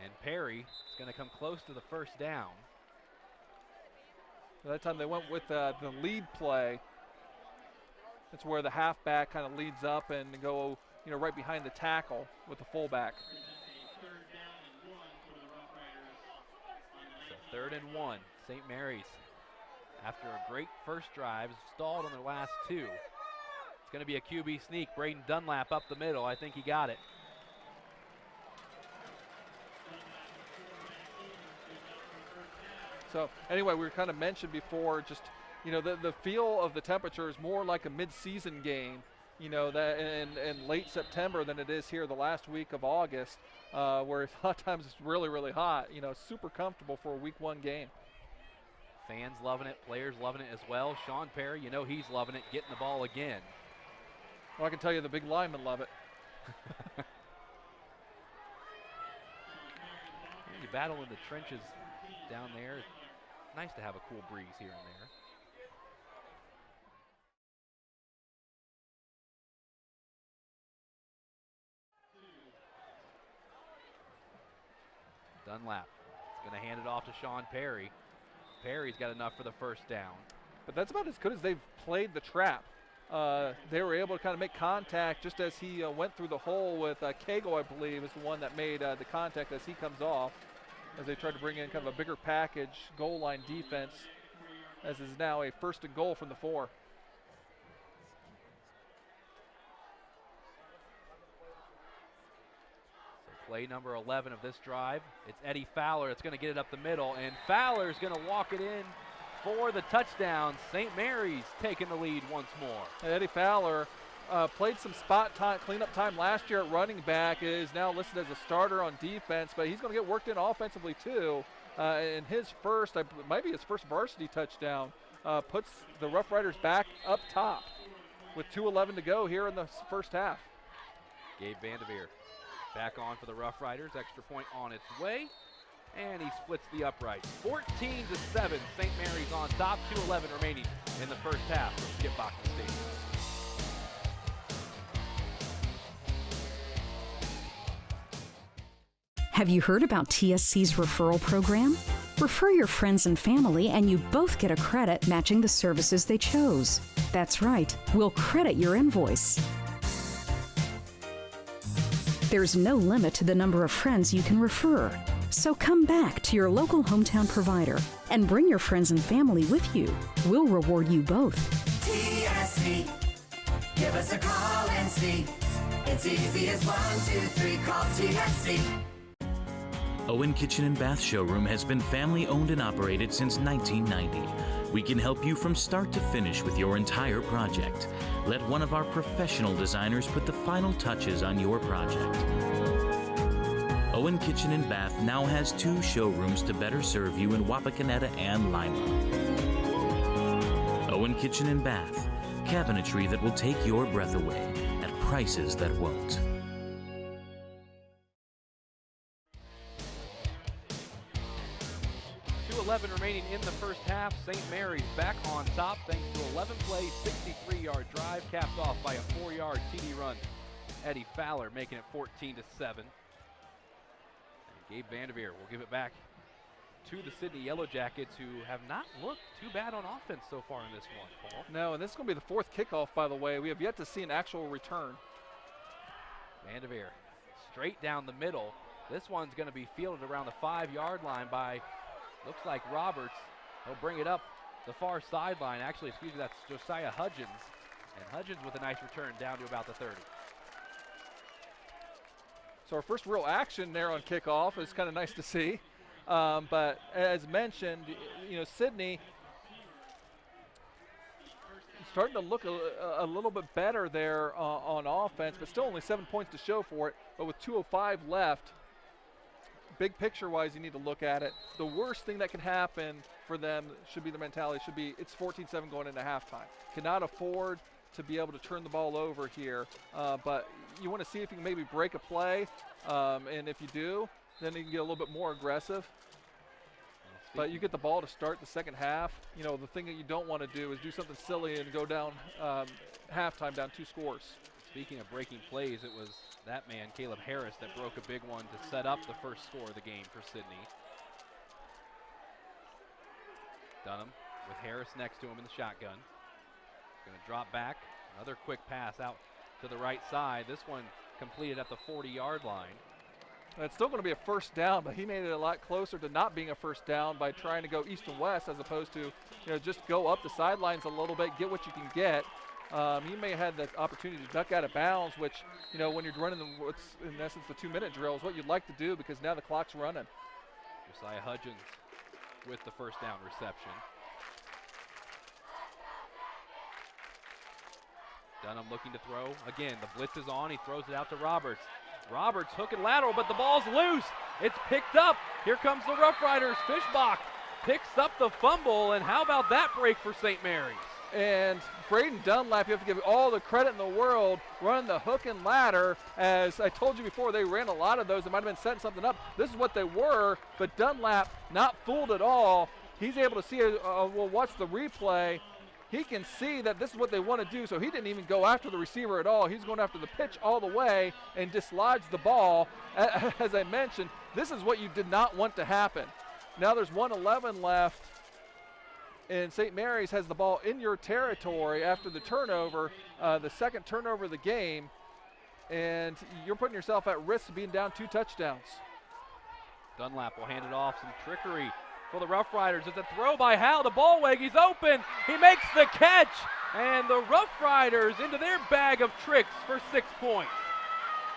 and Perry is going to come close to the 1st down. That time they went with the lead play. That's where the halfback kind of leads up and go, you know, right behind the tackle with the fullback. So 3rd and 1, St. Mary's. After a great first drive, stalled on their last 2. It's going to be a QB sneak. Braden Dunlap up the middle. I think he got it. So anyway, we were kind of mentioned before, just, you know, the feel of the temperature is more like a mid-season game, you know, that in late September than it is here the last week of August, where a lot of times it's really, really hot. You know, super comfortable for a week 1 game. Fans loving it, players loving it as well. Sean Perry, you know he's loving it, getting the ball again. Well, I can tell you the big linemen love it. You battle in the trenches down there. Nice to have a cool breeze here and there. Dunlap is going to hand it off to Sean Perry. Perry's got enough for the 1st down. But that's about as good as they've played the trap. They were able to kind of make contact just as he went through the hole with Cagle, I believe, is the one that made the contact as he comes off, as they tried to bring in kind of a bigger package goal line defense, as is now a 1st and goal from the 4. Play number 11 of this drive. It's Eddie Fowler. It's going to get it up the middle, and Fowler's going to walk it in for the touchdown. St. Mary's taking the lead once more. And Eddie Fowler played some spot time, cleanup time last year at running back, is now listed as a starter on defense, but he's going to get worked in offensively too. And his first, might be his first varsity touchdown, puts the Roughriders back up top with 2:11 to go here in the 1st half. Gabe Vanderveer back on for the Roughriders. Extra point on its way. And he splits the upright. 14-7, St. Mary's on top. 2:11 remaining in the 1st half from Skip Boxing Stadium. Have you heard about TSC's referral program? Refer your friends and family and you both get a credit matching the services they chose. That's right, we'll credit your invoice. There's no limit to the number of friends you can refer. So come back to your local hometown provider and bring your friends and family with you. We'll reward you both. TSC, give us a call and see. It's easy as 1, 2, 3, call TSC. Owen Kitchen and Bath Showroom has been family owned and operated since 1990. We can help you from start to finish with your entire project. Let one of our professional designers put the final touches on your project. Owen Kitchen and Bath now has 2 showrooms to better serve you in Wapakoneta and Lima. Owen Kitchen and Bath, cabinetry that will take your breath away at prices that won't. remaining in the first half. St. Mary's back on top thanks to 11-play, 63-yard drive, capped off by a 4-yard TD run. Eddie Fowler making it 14-7. And Gabe Vanderveer will give it back to the Sidney Yellow Jackets, who have not looked too bad on offense so far in this one, Paul. No, and this is going to be the fourth kickoff, by the way. We have yet to see an actual return. Vanderveer straight down the middle. This one's going to be fielded around the 5-yard line by, looks like Roberts. He'll bring it up the far sideline. Actually, excuse me, that's Josiah Hudgens. And Hudgens with a nice return down to about the 30. So our first real action there on kickoff is kind of nice to see. But as mentioned, you know, Sidney starting to look a little bit better there on offense, but still only 7 points to show for it. But with 2:05 left, big picture-wise, you need to look at it. The worst thing that can happen for them should be the mentality. Should be it's 14-7 going into halftime. Cannot afford to be able to turn the ball over here. But you want to see if you can maybe break a play, and if you do, then you can get a little bit more aggressive. But you get the ball to start the second half. You know, the thing that you don't want to do is do something silly and go down halftime down 2 scores. Speaking of breaking plays, it was that man, Caleb Harris, that broke a big one to set up the first score of the game for Sidney. Dunham with Harris next to him in the shotgun. Going to drop back. Another quick pass out to the right side. This one completed at the 40-yard line. It's still going to be a first down, but he made it a lot closer to not being a first down by trying to go east and west as opposed to, you know, just go up the sidelines a little bit, get what you can get. He may have had the opportunity to duck out of bounds, which, you know, when you're running what's in essence the 2-minute drill is what you'd like to do because now the clock's running. Josiah Hudgens with the first down reception. Dunham looking to throw. Again, the blitz is on. He throws it out to Roberts. Roberts hooking lateral, but the ball's loose. It's picked up. Here comes the Roughriders. Fishbach picks up the fumble, and how about that break for St. Mary's? And Braden Dunlap, you have to give all the credit in the world, running the hook and ladder. As I told you before, they ran a lot of those. They might have been setting something up. This is what they were, but Dunlap not fooled at all. He's able to see, we'll watch the replay. He can see that this is what they want to do, so he didn't even go after the receiver at all. He's going after the pitch all the way and dislodged the ball. As I mentioned, this is what you did not want to happen. Now there's 1:11 left, and St. Mary's has the ball in your territory after the turnover, the second turnover of the game, and you're putting yourself at risk of being down 2 touchdowns. Dunlap will hand it off. Some trickery for the Roughriders. It's a throw by Hal to Ballweg. He's open. He makes the catch. And the Roughriders into their bag of tricks for 6 points.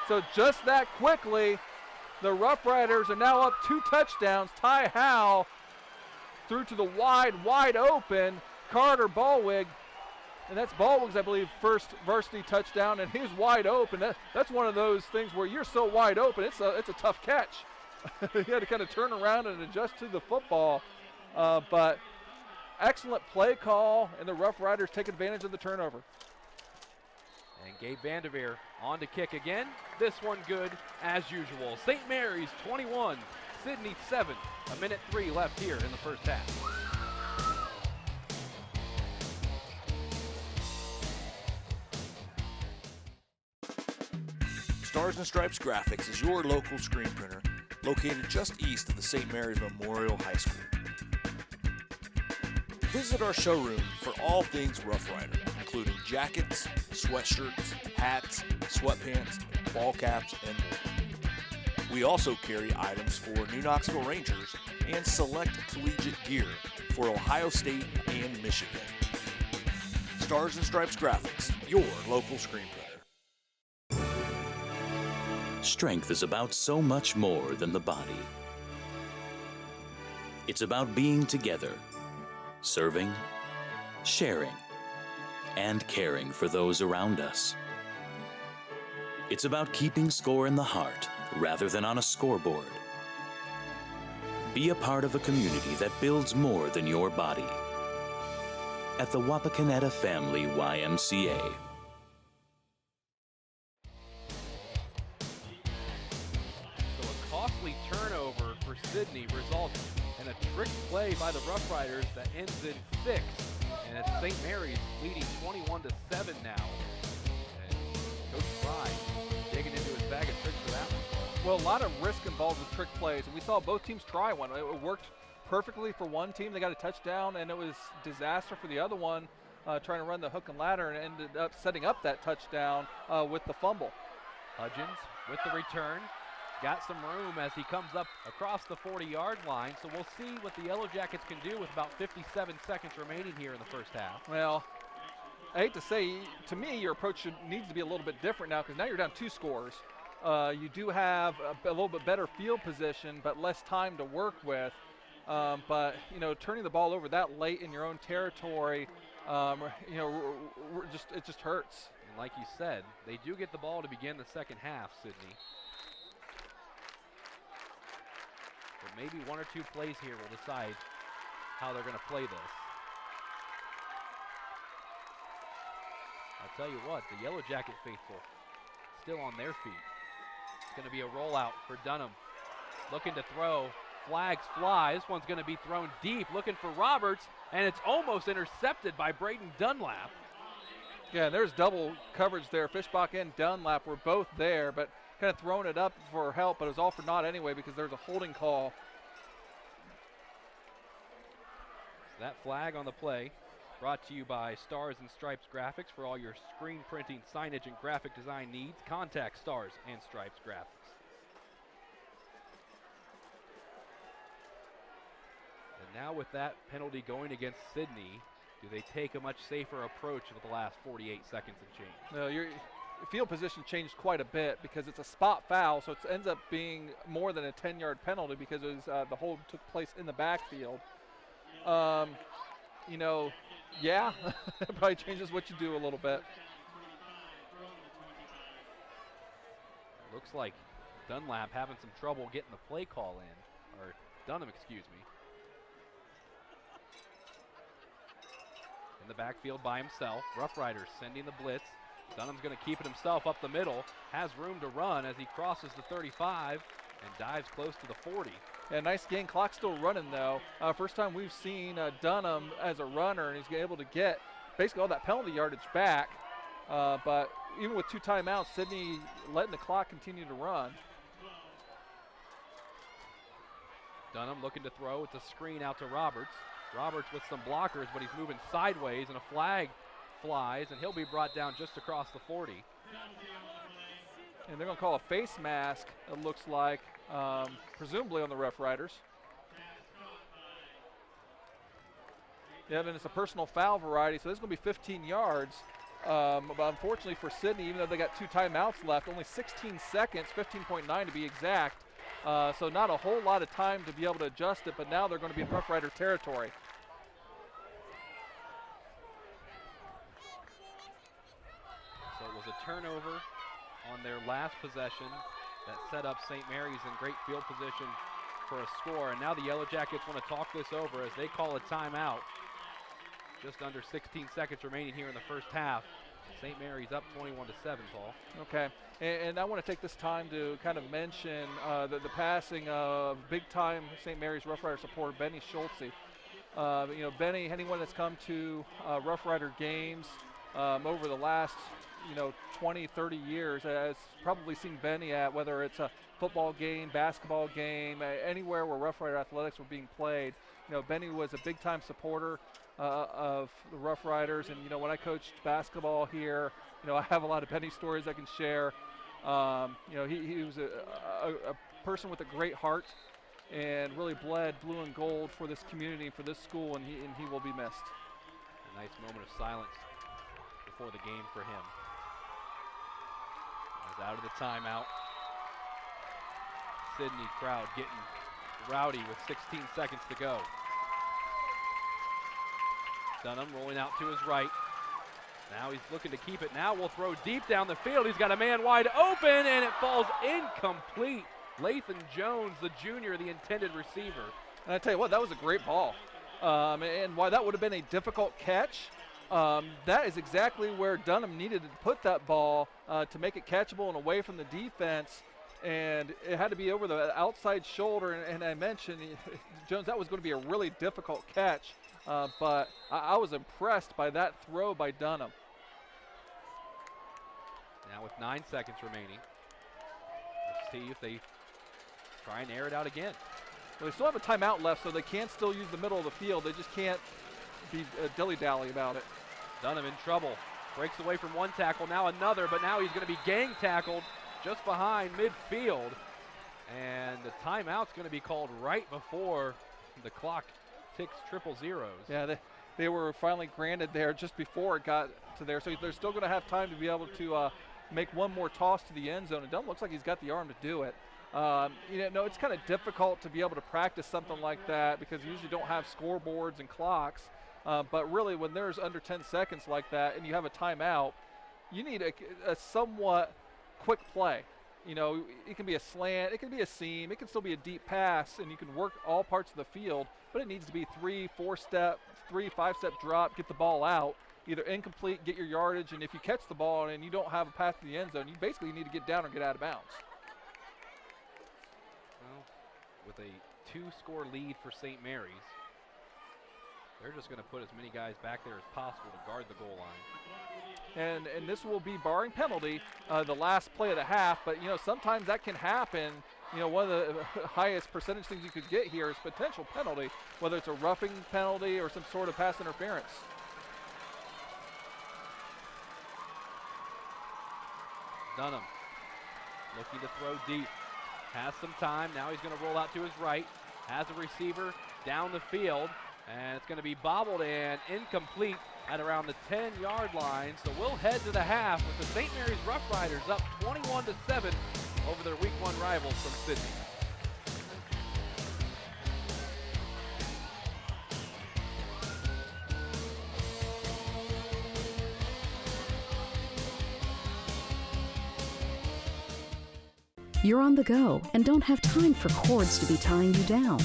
So just that quickly, the Roughriders are now up 2 touchdowns. Ty Hal through to the wide open Carter Ballweg. And that's Ballweg's, I believe, first varsity touchdown. And he's wide open. That's one of those things where you're so wide open, it's a tough catch. He had to kind of turn around and adjust to the football. But excellent play call, and the Roughriders take advantage of the turnover. And Gabe Vanderveer on to kick again. This one good as usual. St. Mary's 21, Sidney 7. 1:03 left here in the first half. Stars and Stripes Graphics is your local screen printer located just east of the St. Mary's Memorial High School. Visit our showroom for all things Rough Rider, including jackets, sweatshirts, hats, sweatpants, ball caps, and more. We also carry items for New Knoxville Rangers and select collegiate gear for Ohio State and Michigan. Stars and Stripes Graphics, your local screen printer. Strength is about so much more than the body. It's about being together, serving, sharing, and caring for those around us. It's about keeping score in the heart rather than on a scoreboard. Be a part of a community that builds more than your body. At the Wapakoneta Family YMCA. So a costly turnover for Sidney results in a trick play by the Roughriders that ends in 6. And it's St. Mary's leading 21-7 now. And Coach Fry digging into his bag of tricks for that one. Well, a lot of risk involved with trick plays, and we saw both teams try one. It worked perfectly for one team. They got a touchdown, and it was disaster for the other one, trying to run the hook and ladder, and ended up setting up that touchdown with the fumble. Hudgens with the return. Got some room as he comes up across the 40-yard line, so we'll see what the Yellow Jackets can do with about 57 seconds remaining here in the first half. Well, I hate to say, to me, your approach needs to be a little bit different now, because now you're down 2 scores. You do have a little bit better field position, but less time to work with. But, you know, turning the ball over that late in your own territory, you know, it just hurts. And like you said, they do get the ball to begin the second half, Sidney. But maybe 1 or 2 plays here will decide how they're going to play this. I'll tell you what, the Yellow Jacket faithful still on their feet. It's going to be a rollout for Dunham. Looking to throw. Flags fly. This one's going to be thrown deep. Looking for Roberts, and it's almost intercepted by Braden Dunlap. Yeah, there's double coverage there. Fishbach and Dunlap were both there, but kind of throwing it up for help, but it was all for naught anyway because there's a holding call. That flag on the play brought to you by Stars and Stripes Graphics. For all your screen printing, signage, and graphic design needs, contact Stars and Stripes Graphics. And now with that penalty going against Sidney, do they take a much safer approach with the last 48 seconds and change? No, your field position changed quite a bit because it's a spot foul, so it ends up being more than a 10-yard penalty because it was, the hold took place in the backfield. You know, yeah, it probably changes what you do a little bit. Looks like Dunlap having some trouble getting the play call in, or Dunham, excuse me. In the backfield by himself, Roughriders sending the blitz. Dunham's going to keep it himself up the middle, has room to run as he crosses the 35 and dives close to the 40. Yeah, nice gain. Clock's still running, though. First time we've seen Dunham as a runner, and he's able to get basically all that penalty yardage back. But even with 2 timeouts, Sidney letting the clock continue to run. Dunham looking to throw. It's a screen out to Roberts. Roberts with some blockers, but he's moving sideways, and a flag flies, and he'll be brought down just across the 40. And they're going to call a face mask, it looks like, presumably on the Roughriders. Yeah, and it's a personal foul variety, so this is going to be 15 yards. But unfortunately for Sidney, even though they got 2 timeouts left, only 16 seconds, 15.9 to be exact. So not a whole lot of time to be able to adjust it, but now they're going to be in Rough Rider territory. So it was a turnover on their last possession that set up St. Mary's in great field position for a score. And now the Yellow Jackets want to talk this over as they call a timeout. Just under 16 seconds remaining here in the first half. St. Mary's up 21-7, Paul. Okay, and I want to take this time to kind of mention the passing of big-time St. Mary's Rough Rider supporter Benny Schultze. You know, Benny, anyone that's come to Rough Rider games over the last, 20, 30 years has probably seen Benny at, whether it's a football game, basketball game, anywhere where Rough Rider athletics were being played. You know, Benny was a big-time supporter of the Rough Riders, and when I coached basketball here, I have a lot of Benny stories I can share. He was a person with a great heart and really bled blue and gold for this community, for this school, and he will be missed. A nice moment of silence before the game for him. He's out of the timeout. Sidney crowd getting rowdy with 16 seconds to go. Dunham rolling out to his right. Now he's looking to keep it. Now will throw deep down the field. He's got a man wide open, and it falls incomplete. Lathan Jones, the junior, the intended receiver. And I tell you what, that was a great ball. And why that would have been a difficult catch, that is exactly where Dunham needed to put that ball to make it catchable and away from the defense. and it had to be over the outside shoulder. And I mentioned, Jones, that was going to be a really difficult catch, but I was impressed by that throw by Dunham. Now with 9 seconds remaining, let's see if they try and air it out again. Well, they still have a timeout left, so they can still use the middle of the field. They just can't be dilly-dally about it. Dunham in trouble. Breaks away from one tackle, now another, but now he's going to be gang tackled just behind midfield. And the timeout's going to be called right before the clock ticks triple zeros. Yeah, they were finally granted there just before it got to there, so they're still going to have time to be able to make one more toss to the end zone. It doesn't look like he's got the arm to do it. It's kind of difficult to be able to practice something like that because you usually don't have scoreboards and clocks. But really, when there's under 10 seconds like that and you have a timeout, you need a somewhat quick play. It can be a slant, it can be a seam, it can still be a deep pass, and you can work all parts of the field, but it needs to be 3, 4-step, 3, 5-step drop, get the ball out, either incomplete, get your yardage, and if you catch the ball and you don't have a path to the end zone, you basically need to get down or get out of bounds. Well, with a 2-score lead for St. Mary's, they're just going to put as many guys back there as possible to guard the goal line. And this will be, barring penalty, the last play of the half. But, sometimes that can happen. One of the highest percentage things you could get here is potential penalty, whether it's a roughing penalty or some sort of pass interference. Dunham looking to throw deep. Has some time. Now he's going to roll out to his right. Has a receiver down the field. And it's going to be bobbled and incomplete at around the 10-yard line. So we'll head to the half with the St. Mary's Roughriders up 21-7 over their Week 1 rivals from Sydney. You're on the go and don't have time for cords to be tying you down.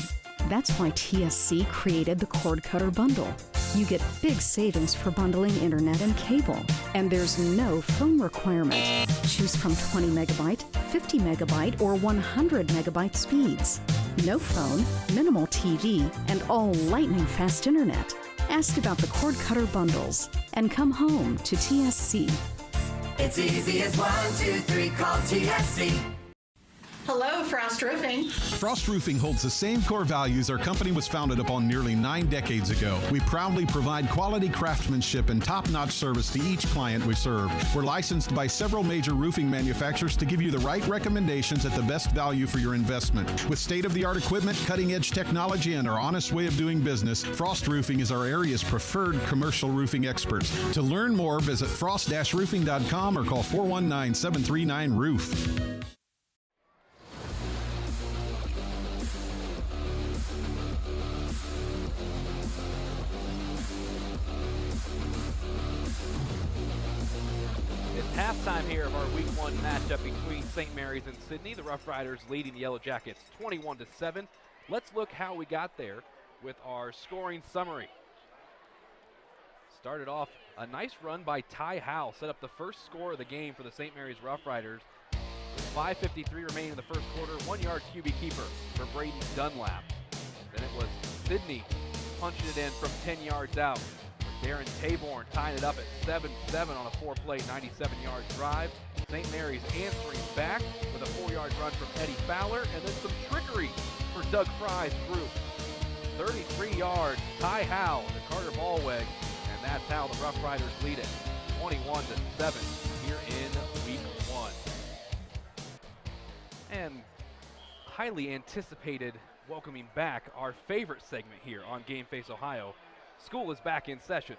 That's why TSC created the Cord Cutter Bundle. You get big savings for bundling internet and cable, and there's no phone requirement. Choose from 20 megabyte, 50 megabyte, or 100 megabyte speeds. No phone, minimal TV, and all lightning fast internet. Ask about the Cord Cutter Bundles and come home to TSC. It's easy as 1, 2, 3, call TSC. Hello, Frost Roofing. Frost Roofing holds the same core values our company was founded upon nearly 9 decades ago. We proudly provide quality craftsmanship and top-notch service to each client we serve. We're licensed by several major roofing manufacturers to give you the right recommendations at the best value for your investment. With state-of-the-art equipment, cutting-edge technology, and our honest way of doing business, Frost Roofing is our area's preferred commercial roofing experts. To learn more, visit frost-roofing.com or call 419-739-ROOF. Halftime here of our Week 1 matchup between St. Mary's and Sydney. The Roughriders leading the Yellow Jackets 21-7. Let's look how we got there with our scoring summary. Started off a nice run by Ty Howell, set up the first score of the game for the St. Mary's Roughriders. With 5:53 remaining in the first quarter, 1-yard QB keeper for Braden Dunlap. Then it was Sydney punching it in from 10 yards out. Darren Taborn tying it up at 7-7 on a 4-play, 97-yard drive. St. Mary's answering back with a 4-yard run from Eddie Fowler, and then some trickery for Doug Fry's group. 33 yards, Ty Howell to Carter Ballweg, and that's how the Roughriders lead it, 21-7 here in Week 1. And highly anticipated welcoming back our favorite segment here on Game Face Ohio. School is back in session.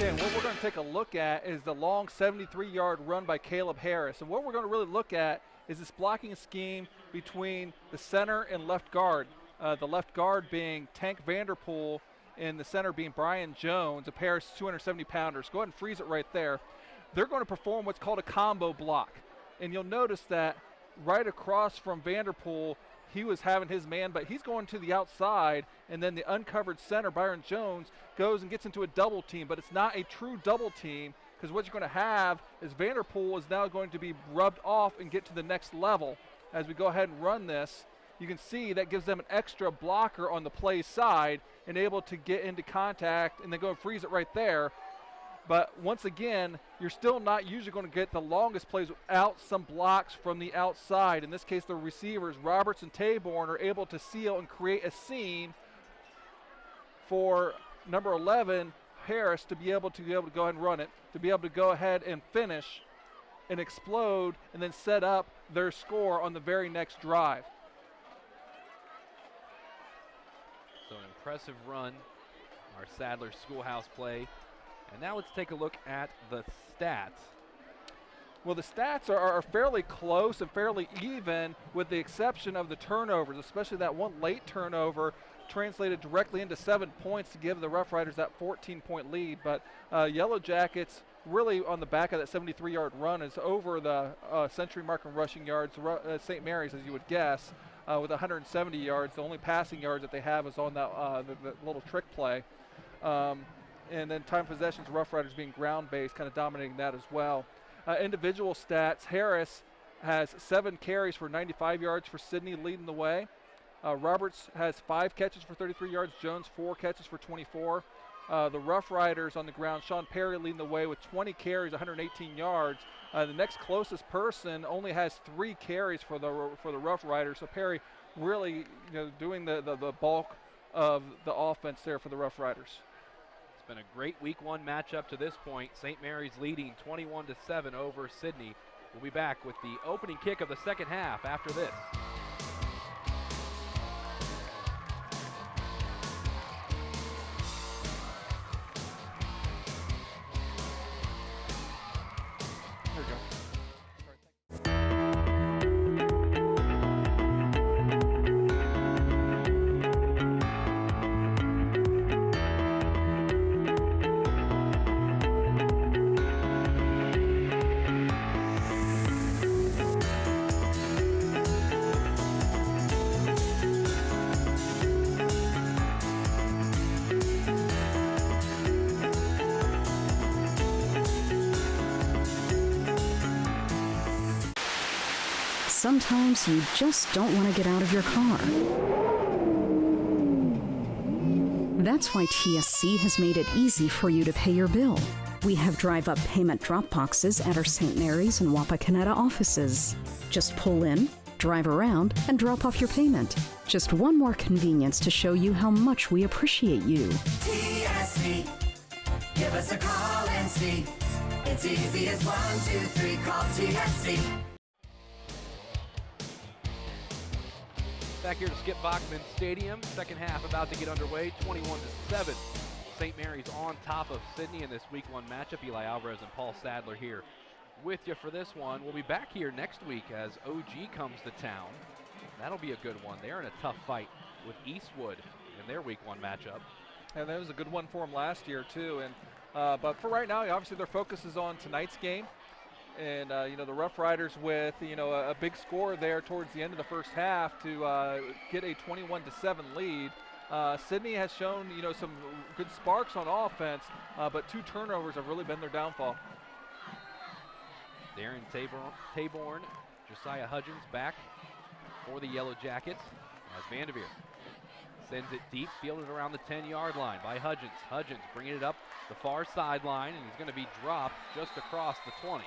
And what we're going to take a look at is the long 73-yard run by Caleb Harris. And what we're going to really look at is this blocking scheme between the center and left guard. The left guard being Tank Vanderpool, and the center being Brian Jones, a pair of 270-pounders. Go ahead and freeze it right there. They're going to perform what's called a combo block. And you'll notice that right across from Vanderpool, he was having his man, but he's going to the outside, and then the uncovered center, Byron Jones, goes and gets into a double team, but it's not a true double team, because what you're going to have is Vanderpool is now going to be rubbed off and get to the next level. As we go ahead and run this, you can see that gives them an extra blocker on the play side and able to get into contact and then go and freeze it right there. But once again, you're still not usually going to get the longest plays without some blocks from the outside. In this case, the receivers, Roberts and Taborn, are able to seal and create a seam for number 11, Harris, to be able to go ahead and run it, to be able to go ahead and finish and explode and then set up their score on the very next drive. So an impressive run, our Sadler Schoolhouse play. And now let's take a look at the stats. Well, the stats are fairly close and fairly even, with the exception of the turnovers, especially that one late turnover translated directly into 7 points to give the Roughriders that 14-point lead. But Yellow Jackets, really on the back of that 73-yard run, is over the century mark in rushing yards. St. Mary's, as you would guess, with 170 yards. The only passing yards that they have is on that the little trick play. And then time possessions, Roughriders being ground-based, kind of dominating that as well. Individual stats, Harris has 7 carries for 95 yards for Sidney, leading the way. Roberts has 5 catches for 33 yards. Jones 4 catches for 24. The Roughriders on the ground, Sean Perry leading the way with 20 carries, 118 yards. The next closest person only has 3 carries for the Roughriders. So Perry really, doing the bulk of the offense there for the Roughriders. It's been a great week 1 matchup to this point. St. Mary's leading 21-7 over Sidney. We'll be back with the opening kick of the second half after this. There we go. Sometimes you just don't want to get out of your car. That's why TSC has made it easy for you to pay your bill. We have drive-up payment drop boxes at our St. Mary's and Wapakoneta offices. Just pull in, drive around, and drop off your payment. Just one more convenience to show you how much we appreciate you. TSC, give us a call and see. It's easy as 1, 2, 3, call TSC. Back here to Skip Bachman Stadium, second half about to get underway, 21-7. St. Mary's on top of Sidney in this week 1 matchup. Eli Alvarez and Paul Sadler here with you for this one. We'll be back here next week as OG comes to town. That'll be a good one. They're in a tough fight with Eastwood in their week 1 matchup. And that was a good one for them last year too. And but for right now, obviously their focus is on tonight's game. And, the Roughriders with, a big score there towards the end of the first half to get a 21-7 lead. Sidney has shown, some good sparks on offense, but 2 turnovers have really been their downfall. Darren Taborn, Josiah Hudgens back for the Yellow Jackets as Vanderveer sends it deep, fielded around the 10-yard line by Hudgens. Hudgens bringing it up the far sideline, and he's going to be dropped just across the 20.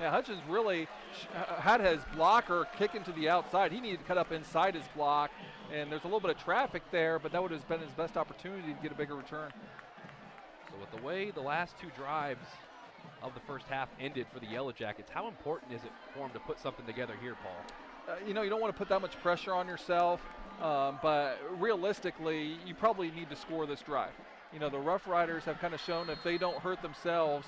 Yeah, Hutchins really had his blocker kicking to the outside. He needed to cut up inside his block, and there's a little bit of traffic there, but that would have been his best opportunity to get a bigger return. So with the way the last 2 drives of the first half ended for the Yellow Jackets, how important is it for them to put something together here, Paul? You don't want to put that much pressure on yourself, but realistically, you probably need to score this drive. The Roughriders have kind of shown if they don't hurt themselves,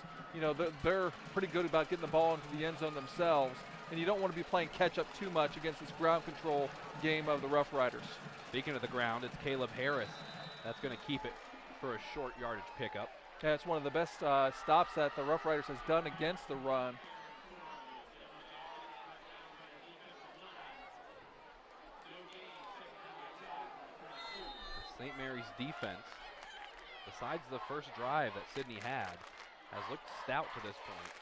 they're pretty good about getting the ball into the end zone themselves. And you don't want to be playing catch-up too much against this ground control game of the Roughriders. Speaking of the ground, it's Caleb Harris that's going to keep it for a short yardage pickup. Yeah, it's one of the best stops that the Roughriders has done against the run. St. Mary's defense, besides the first drive that Sidney had, has looked stout to this point.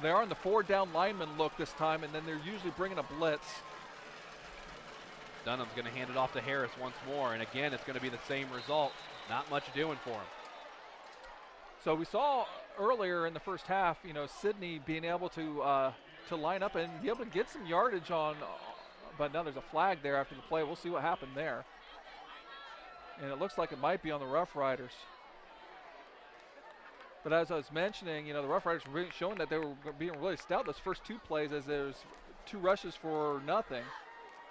They are in the 4-down lineman look this time, and then they're usually bringing a blitz. Dunham's going to hand it off to Harris once more, and again, it's going to be the same result. Not much doing for him. So we saw earlier in the first half, Sidney being able to line up and be able to get some yardage on, but now there's a flag there after the play. We'll see what happened there. And it looks like it might be on the Roughriders. But as I was mentioning, the Roughriders were really showing that they were being really stout those first two plays, as there's 2 rushes for nothing.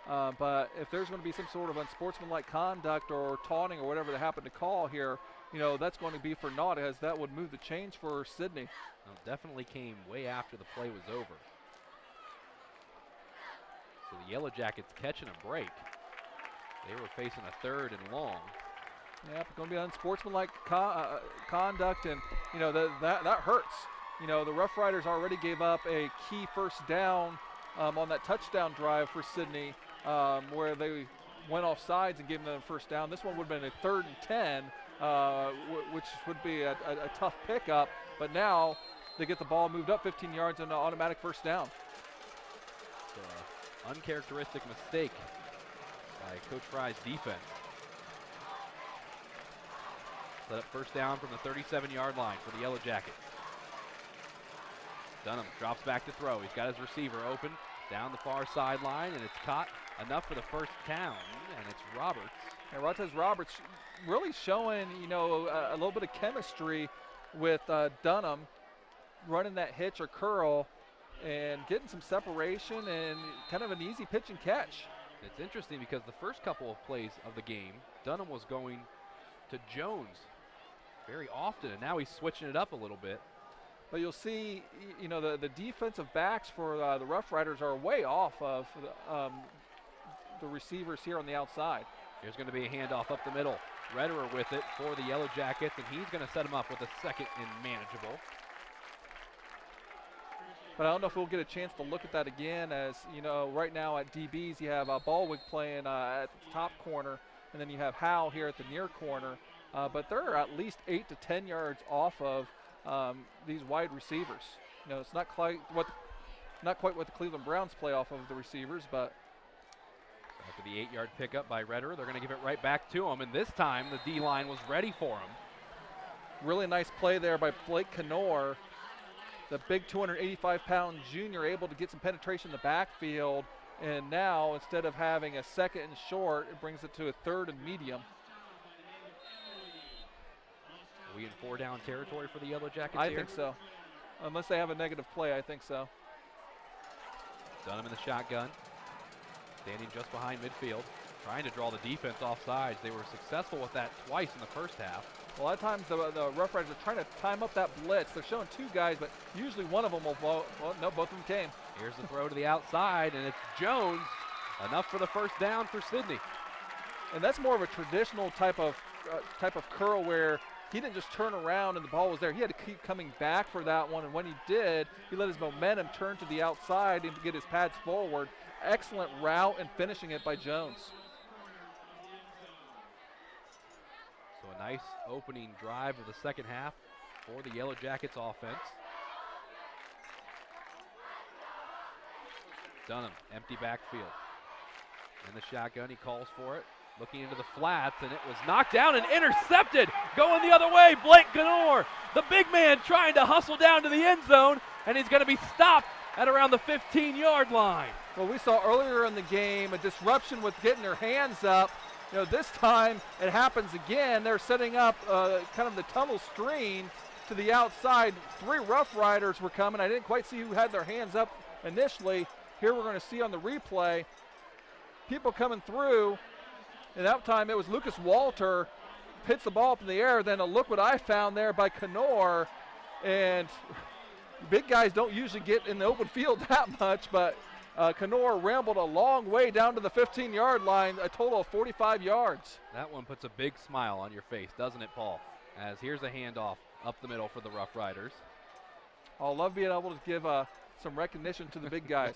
But if there's going to be some sort of unsportsmanlike conduct or taunting or whatever they happen to call here, that's going to be for naught, as that would move the chains for Sidney. Well, definitely came way after the play was over. So the Yellow Jackets catching a break. They were facing a 3rd and long. Yeah, it's going to be unsportsmanlike conduct, and that hurts. The Roughriders already gave up a key first down on that touchdown drive for Sidney, where they went off sides and gave them the first down. This one would have been a 3rd and 10, which would be a tough pickup. But now they get the ball moved up 15 yards and an automatic first down. Uncharacteristic mistake by Coach Fry's defense. Set up first down from the 37-yard line for the Yellow Jackets. Dunham drops back to throw. He's got his receiver open down the far sideline, and it's caught enough for the first down, and it's Roberts. And Rontez Roberts really showing, a little bit of chemistry with Dunham, running that hitch or curl and getting some separation and kind of an easy pitch and catch. It's interesting because the first couple of plays of the game, Dunham was going to Jones very often, and now he's switching it up a little bit. But you'll see, the defensive backs for the Roughriders are way off of the receivers here on the outside. There's going to be a handoff up the middle. Redderer with it for the Yellow Jackets, and he's going to set him up with a 2nd and manageable. But I don't know if we'll get a chance to look at that again, as, right now at DBs you have Baldwin playing at the top corner, and then you have Howe here at the near corner. But they're at least 8 to 10 yards off of these wide receivers. It's not quite what the Cleveland Browns play off of the receivers, but after the 8-yard pickup by Redderer, they're going to give it right back to him, and this time the D-line was ready for him. Really nice play there by Blake Knorr, the big 285-pound junior, able to get some penetration in the backfield, and now instead of having a 2nd and short, it brings it to a 3rd and medium. Are we in 4-down territory for the Yellow Jackets I here? think so. Unless they have a negative play, I think so. Dunham in the shotgun, standing just behind midfield, trying to draw the defense off sides. They were successful with that twice in the first half. A lot of times the Roughriders are trying to time up that blitz. They're showing 2 guys, but usually one of them will blow. Well, no, both of them came. Here's the throw to the outside, and it's Jones. Enough for the first down for Sidney. And that's more of a traditional type of curl, where he didn't just turn around and the ball was there. He had to keep coming back for that one, and when he did, he let his momentum turn to the outside and get his pads forward. Excellent route and finishing it by Jones. So a nice opening drive of the second half for the Yellow Jackets offense. Dunham, empty backfield. In the shotgun, he calls for it. Looking into the flats, and it was knocked down and intercepted. Going the other way, Blake Knorr, the big man, trying to hustle down to the end zone, and he's going to be stopped at around the 15-yard line. Well, we saw earlier in the game a disruption with getting their hands up. This time it happens again. They're setting up kind of the tunnel screen to the outside. 3 Roughriders were coming. I didn't quite see who had their hands up initially. Here we're going to see on the replay people coming through. And that time it was Lucas Walter, hits the ball up in the air. Then look what I found there by Knorr. And big guys don't usually get in the open field that much, but Knorr rambled a long way down to the 15-yard line, a total of 45 yards. That one puts a big smile on your face, doesn't it, Paul? As here's a handoff up the middle for the Roughriders. I'll love being able to give some recognition to the big guys.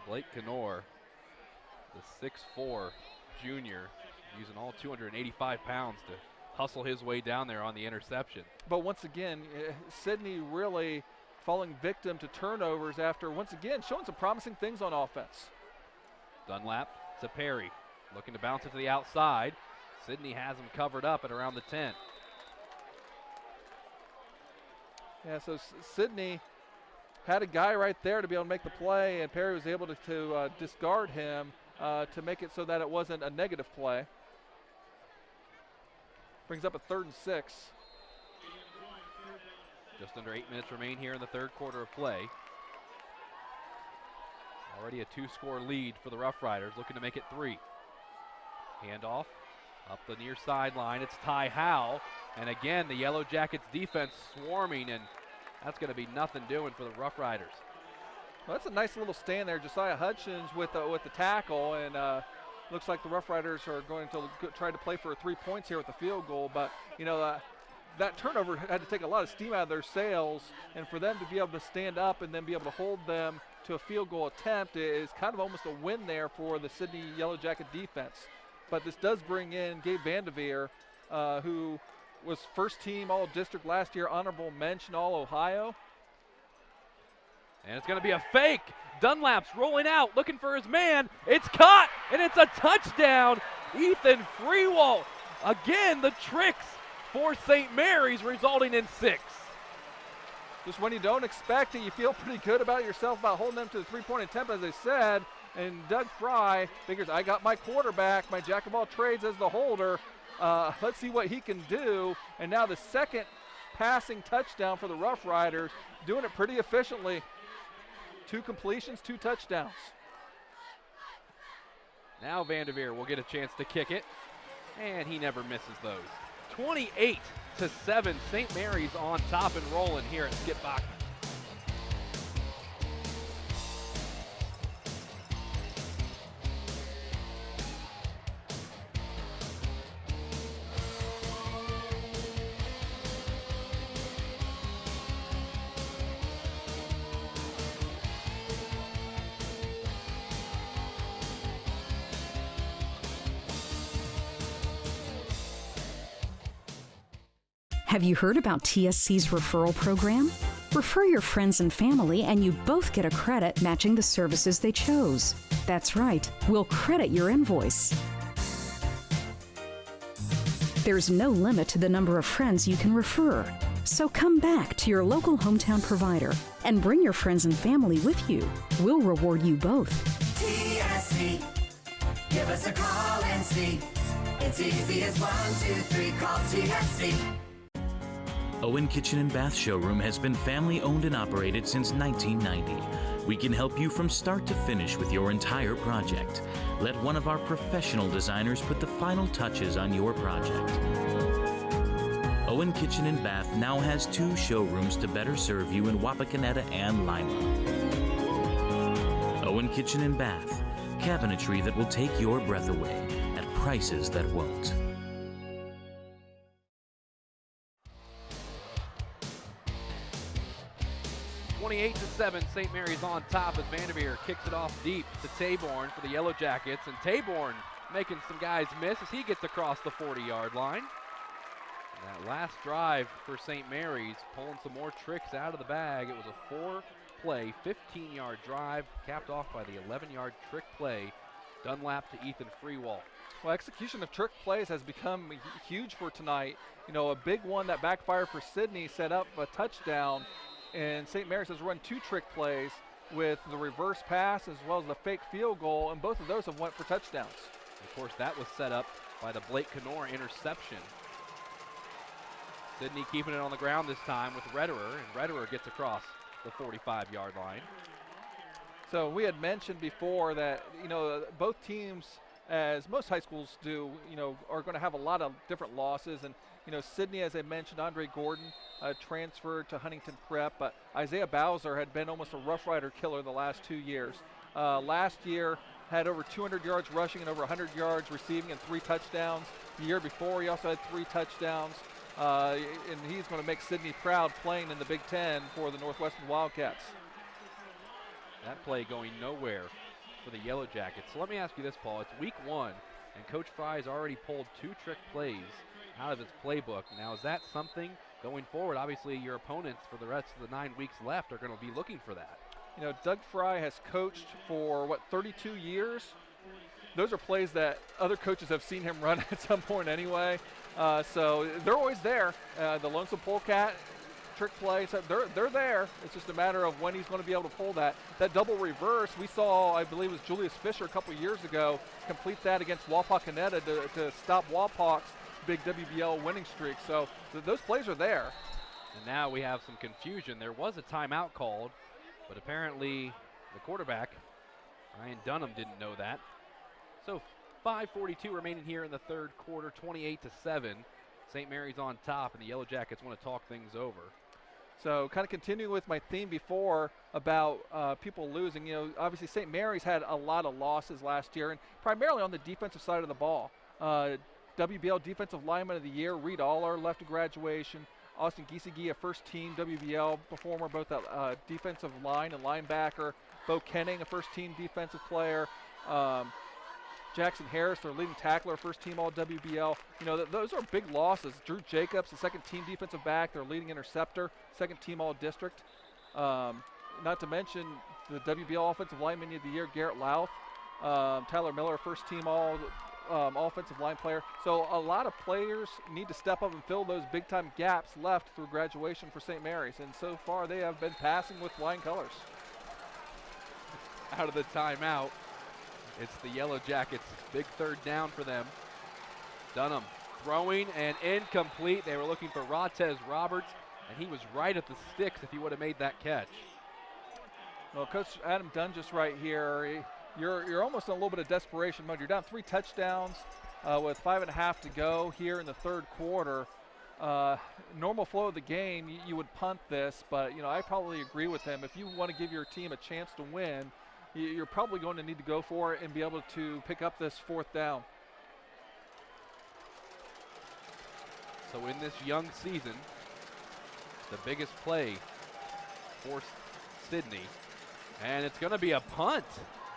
Blake Knorr The 6'4" junior using all 285 pounds to hustle his way down there on the interception. But once again, Sidney really falling victim to turnovers after, once again, showing some promising things on offense. Dunlap to Perry, looking to bounce it to the outside. Sidney has him covered up at around the 10. Yeah, so Sidney had a guy right there to be able to make the play, and Perry was able to discard him to make it so that it wasn't a negative play. Brings up a 3rd and 6. Just under 8 minutes remain here in the third quarter of play. Already a 2-score lead for the Roughriders, looking to make it 3. Handoff up the near sideline. It's Ty Howe. And again, the Yellow Jackets defense swarming, and that's going to be nothing doing for the Roughriders. Well, that's a nice little stand there. Josiah Hutchins with the tackle, and looks like the Roughriders are going to try to play for 3 points here with the field goal. But, you know, that turnover had to take a lot of steam out of their sails, and for them to be able to stand up and then be able to hold them to a field goal attempt is kind of almost a win there for the Sidney Yellow Jacket defense. But this does bring in Gabe Vanderveer, who was first team All-District last year, honorable mention All-Ohio. And it's going to be a fake. Dunlap's rolling out, looking for his man. It's caught, and it's a touchdown. Ethan Freewalt. Again, the tricks for St. Mary's, resulting in 6. Just when you don't expect it, you feel pretty good about yourself about holding them to the three-point attempt, as I said. And Doug Fry figures, I got my quarterback, my jack of all trades as the holder. Let's see what he can do. And now the second passing touchdown for the Roughriders, doing it pretty efficiently. 2 completions, 2 touchdowns. Now Vanderveer will get a chance to kick it, and he never misses those. 28-7, St. Mary's on top and rolling here at Skip Bachman. Have you heard about TSC's referral program? Refer your friends and family and you both get a credit matching the services they chose. That's right, we'll credit your invoice. There's no limit to the number of friends you can refer. So come back to your local hometown provider and bring your friends and family with you. We'll reward you both. TSC, give us a call and see. It's easy as 1, 2, 3, call TSC. Owen Kitchen and Bath Showroom has been family owned and operated since 1990. We can help you from start to finish with your entire project. Let one of our professional designers put the final touches on your project. Owen Kitchen and Bath now has 2 showrooms to better serve you in Wapakoneta and Lima. Owen Kitchen and Bath, cabinetry that will take your breath away at prices that won't. 28-7, St. Mary's on top as Vanderveer kicks it off deep to Taborn for the Yellow Jackets, and Taborn making some guys miss as he gets across the 40-yard line. And that last drive for St. Mary's, pulling some more tricks out of the bag. It was a 4-play, 15-yard drive, capped off by the 11-yard trick play. Dunlap to Ethan Freewalt. Well, execution of trick plays has become huge for tonight. You know, a big one that backfired for Sidney set up a touchdown. And St. Mary's has run 2 trick plays with the reverse pass as well as the fake field goal, and both of those have went for touchdowns. Of course, that was set up by the Blake Kenora interception. Sidney keeping it on the ground this time with Rederer, and Rederer gets across the 45-yard line. So we had mentioned before that, you know, both teams, as most high schools do, you know, are going to have a lot of different losses. And, you know, Sidney, as I mentioned, Andre Gordon transferred to Huntington Prep, but Isaiah Bowser had been almost a Rough Rider killer the last 2 years. Last year had over 200 yards rushing and over 100 yards receiving and 3 touchdowns. The year before he also had 3 touchdowns. And he's going to make Sidney proud playing in the Big Ten for the Northwestern Wildcats. That play going nowhere for the Yellow Jackets. So let me ask you this, Paul. It's week 1, and Coach Fry's already pulled 2 trick plays out of his playbook. Now, is that something going forward? Obviously, your opponents for the rest of the 9 weeks left are going to be looking for that. You know, Doug Fry has coached for, 32 years? Those are plays that other coaches have seen him run at some point anyway. So they're always there. The lonesome polecat trick play, so they're there. It's just a matter of when he's going to be able to pull that. That double reverse, we saw, I believe it was Julius Fisher a couple years ago, complete that against Wapakoneta to stop Wapak's big WBL winning streak. So those plays are there. And now we have some confusion. There was a timeout called, but apparently the quarterback, Ryan Dunham, didn't know that. So 5:42 remaining here in the third quarter, 28-7. St. Mary's on top, and the Yellow Jackets want to talk things over. So kind of continuing with my theme before about people losing, you know, obviously St. Mary's had a lot of losses last year, and primarily on the defensive side of the ball. WBL Defensive Lineman of the Year, Reed Aller, left to graduation. Austin Giesige, a first-team WBL performer, both at defensive line and linebacker. Bo Kenning, a first-team defensive player. Jackson Harris, their leading tackler, first-team All-WBL. You know, those are big losses. Drew Jacobs, the second-team defensive back, their leading interceptor, second-team All-District. Not to mention the WBL Offensive Lineman of the Year, Garrett Louth. Tyler Miller, first-team offensive line player. So a lot of players need to step up and fill those big-time gaps left through graduation for St. Mary's. And so far, they have been passing with flying colors. Out of the timeout, it's the Yellow Jackets. Big third down for them. Dunham throwing and incomplete. They were looking for Rottez Roberts, and he was right at the sticks if he would have made that catch. Well, Coach Adam Dunn just right here. You're almost in a little bit of desperation mode. You're down 3 touchdowns with 5.5 to go here in the third quarter. Normal flow of the game, you would punt this, but you know I probably agree with him. If you want to give your team a chance to win, you're probably going to need to go for it and be able to pick up this 4th down. So in this young season, the biggest play for Sidney, and it's going to be a punt.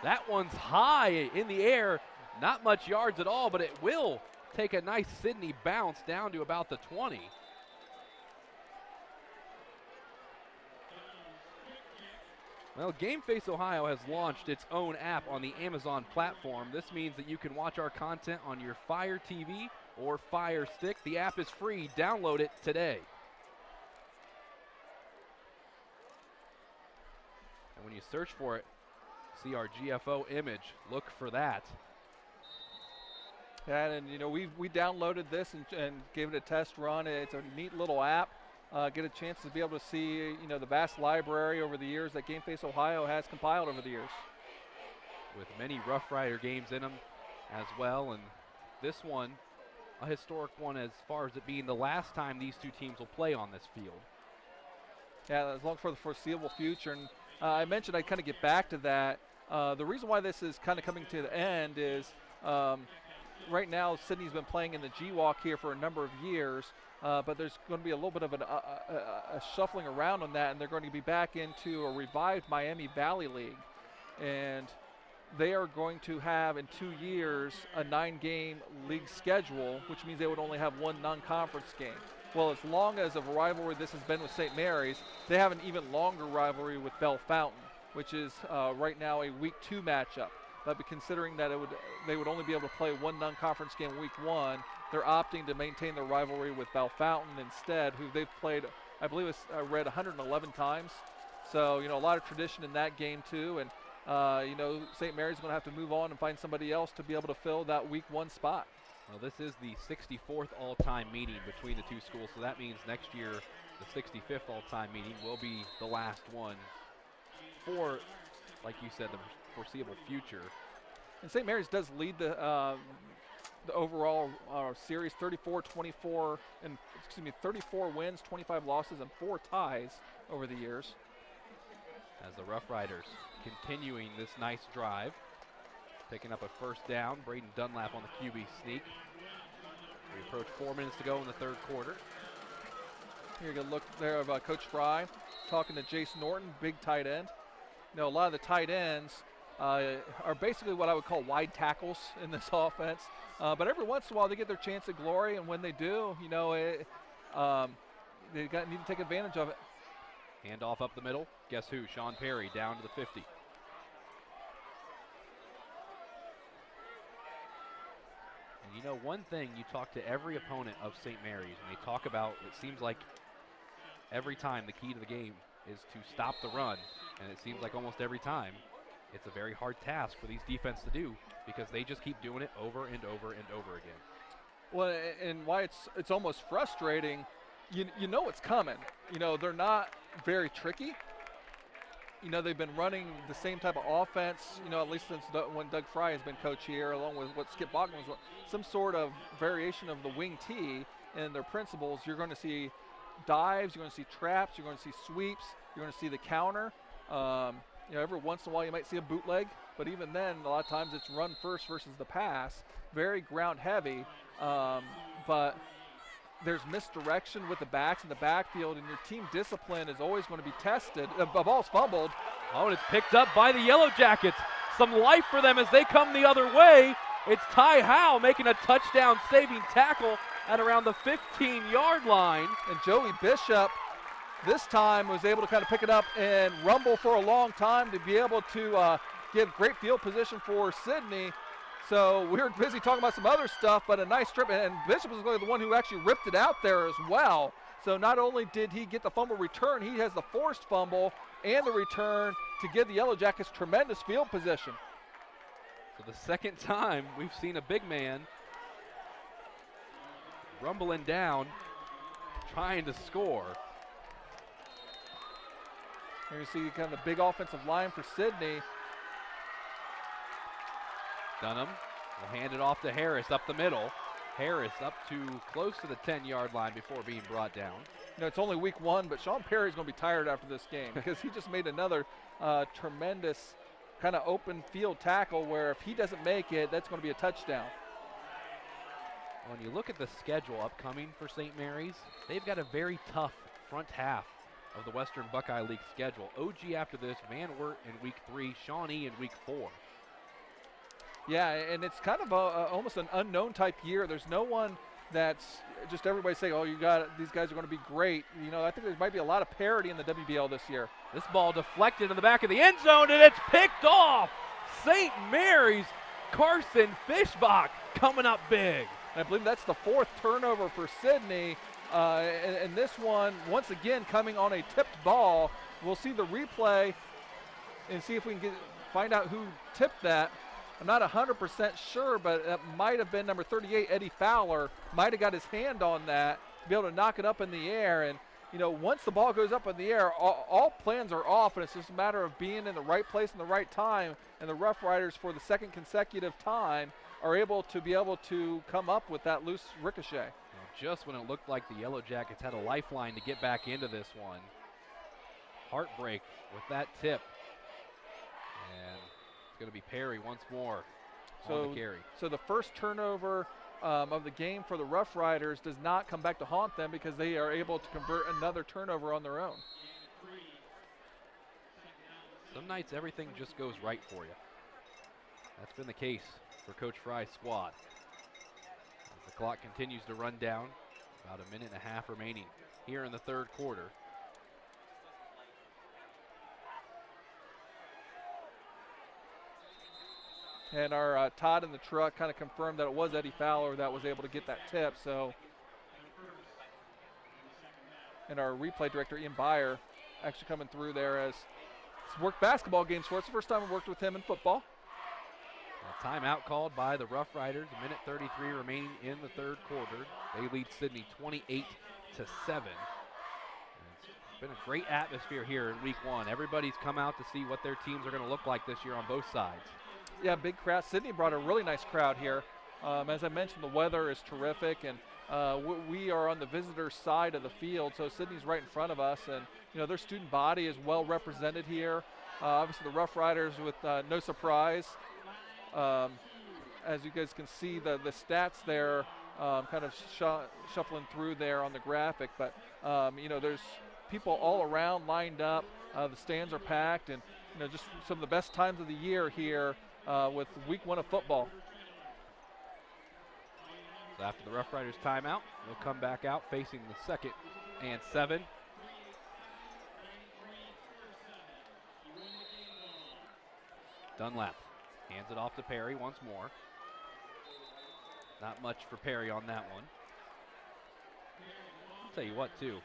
That one's high in the air, not much yards at all, but it will take a nice Sidney bounce down to about the 20. Well, GameFace Ohio has launched its own app on the Amazon platform. This means that you can watch our content on your Fire TV or Fire Stick. The app is free. Download it today. And when you search for it, see our GFO image. Look for that. Yeah, and you know we downloaded this and gave it a test run. It's a neat little app. Get a chance to be able to see the vast library over the years that GameFace Ohio has compiled over the years. With many Rough Rider games in them as well, and this one a historic one as far as it being the last time these two teams will play on this field. Yeah, as long for the foreseeable future. And I mentioned I'd kind of get back to that. The reason why this is kind of coming to the end is right now Sidney's been playing in the G-Walk here for a number of years, but there's going to be a little bit of a shuffling around on that, and they're going to be back into a revived Miami Valley League. And they are going to have in 2 years a 9-game league schedule, which means they would only have one non-conference game. Well, as long as of a rivalry this has been with St. Mary's, they have an even longer rivalry with Bell Fountain, which is right now a week 2 matchup. But considering that they would only be able to play one non-conference game week 1, they're opting to maintain their rivalry with Bell Fountain instead, who they've played, I believe it's read 111 times. So, a lot of tradition in that game too. And, St. Mary's going to have to move on and find somebody else to be able to fill that week 1 spot. Well, this is the 64th all-time meeting between the two schools, so that means next year the 65th all-time meeting will be the last one for, like you said, the foreseeable future. And St. Mary's does lead the overall series, 34 wins, 25 losses, and 4 ties over the years. As the Rough Riders continuing this nice drive, picking up a first down. Braden Dunlap on the QB sneak. We approach 4 minutes to go in the third quarter. Here you go, look there of Coach Fry talking to Jace Norton, big tight end. A lot of the tight ends are basically what I would call wide tackles in this offense. But every once in a while they get their chance at glory, and when they do, need to take advantage of it. Handoff up the middle. Guess who? Sean Perry down to the 50. And one thing, you talk to every opponent of St. Mary's, and they talk about, it seems like every time the key to the game is to stop the run, and it seems like almost every time it's a very hard task for these defense to do because they just keep doing it over and over and over again. Well, and why it's almost frustrating, you know it's coming. They're not very tricky. They've been running the same type of offense, at least since when Doug Fry has been coach here, along with what Skip Bachman was, some sort of variation of the wing T and their principles. You're going to see dives, you're going to see traps, you're going to see sweeps, you're going to see the counter. Every once in a while you might see a bootleg, but even then, a lot of times it's run first versus the pass. Very ground heavy, but there's misdirection with the backs in the backfield, and your team discipline is always going to be tested. The ball's fumbled. Oh, and it's picked up by the Yellow Jackets. Some life for them as they come the other way. It's Ty Howe making a touchdown-saving tackle at around the 15-yard line. And Joey Bishop this time was able to kind of pick it up and rumble for a long time to be able to give great field position for Sidney. So we were busy talking about some other stuff, but a nice strip, and Bishop was really the one who actually ripped it out there as well. So not only did he get the fumble return, he has the forced fumble and the return to give the Yellow Jackets tremendous field position. So the second time we've seen a big man rumbling down, trying to score. Here you see kind of the big offensive line for Sidney. Dunham will hand it off to Harris up the middle. Harris up to close to the 10-yard line before being brought down. It's only week one, but Sean Perry's going to be tired after this game because he just made another tremendous kind of open field tackle where if he doesn't make it, that's going to be a touchdown. When you look at the schedule upcoming for St. Mary's, they've got a very tough front half of the Western Buckeye League schedule. OG after this, Van Wert in week 3, Shawnee in week 4. Yeah, and it's kind of almost an unknown type year. There's no one that's just everybody saying, oh, these guys are going to be great. I think there might be a lot of parity in the WBL this year. This ball deflected in the back of the end zone, and it's picked off. St. Mary's, Carson Fishbach coming up big. And I believe that's the 4th turnover for Sidney. And this one, once again, coming on a tipped ball. We'll see the replay and see if we can find out who tipped that. I'm not 100% sure, but it might have been number 38, Eddie Fowler, might have got his hand on that to be able to knock it up in the air. And, once the ball goes up in the air, all plans are off, and it's just a matter of being in the right place and the right time. And the Roughriders, for the second consecutive time, are able to come up with that loose ricochet. Just when it looked like the Yellow Jackets had a lifeline to get back into this one. Heartbreak with that tip. And it's going to be Perry once more on the carry. So the first turnover of the game for the Roughriders does not come back to haunt them because they are able to convert another turnover on their own. Some nights everything just goes right for you. That's been the case for Coach Fry's squad. As the clock continues to run down, about a minute and a half remaining here in the third quarter. And our Todd in the truck kind of confirmed that it was Eddie Fowler that was able to get that tip. So, and our replay director, Ian Byer, actually coming through there as he's worked basketball games for us. It's the first time I've worked with him in football. A timeout called by the Roughriders. A minute 33 remaining in the third quarter. They lead Sidney 28-7. It's been a great atmosphere here in week 1. Everybody's come out to see what their teams are going to look like this year on both sides. Yeah, big crowd. Sidney brought a really nice crowd here. As I mentioned, the weather is terrific, and we are on the visitor side of the field, so Sidney's right in front of us, and their student body is well represented here. Obviously, the Roughriders with no surprise. As you guys can see, the stats there kind of shuffling through there on the graphic, but there's people all around lined up. The stands are packed, and just some of the best times of the year here with week 1 of football. So after the Roughriders timeout, they'll come back out facing the 2nd and 7. Dunlap hands it off to Perry once more. Not much for Perry on that one. I'll tell you what, too.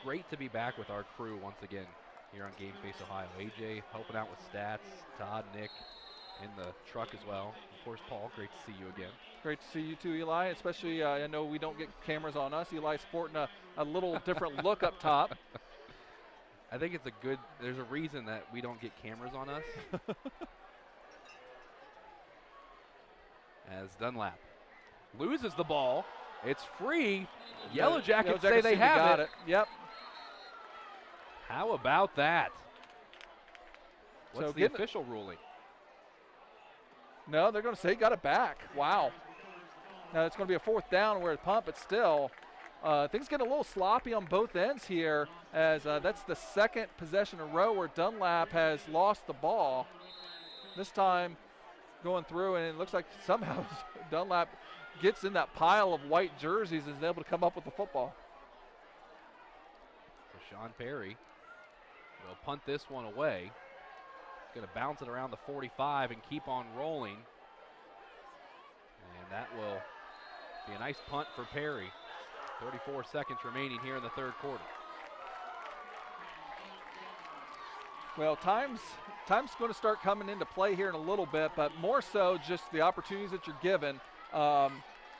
Great to be back with our crew once again here on Game Face Ohio. AJ helping out with stats, Todd, Nick in the truck as well. Of course, Paul, great to see you again. Great to see you too, Eli, especially I know we don't get cameras on us. Eli sporting a little different look up top. I think it's there's a reason that we don't get cameras on us. As Dunlap loses the ball. It's free. Yellow Jackets say they have it. Yep. How about that? What's So the official ruling? No, they're going to say he got it back. Wow. Now it's going to be a 4th down where it's pumped, but still, things get a little sloppy on both ends here as that's the 2nd possession in a row where Dunlap has lost the ball. This time going through, and it looks like somehow Dunlap gets in that pile of white jerseys and is able to come up with the football. So Sean Perry will punt this one away. He's going to bounce it around the 45 and keep on rolling. And that will be a nice punt for Perry. 34 seconds remaining here in the 3rd quarter. Well, time's going to start coming into play here in a little bit, but more so just the opportunities that you're given.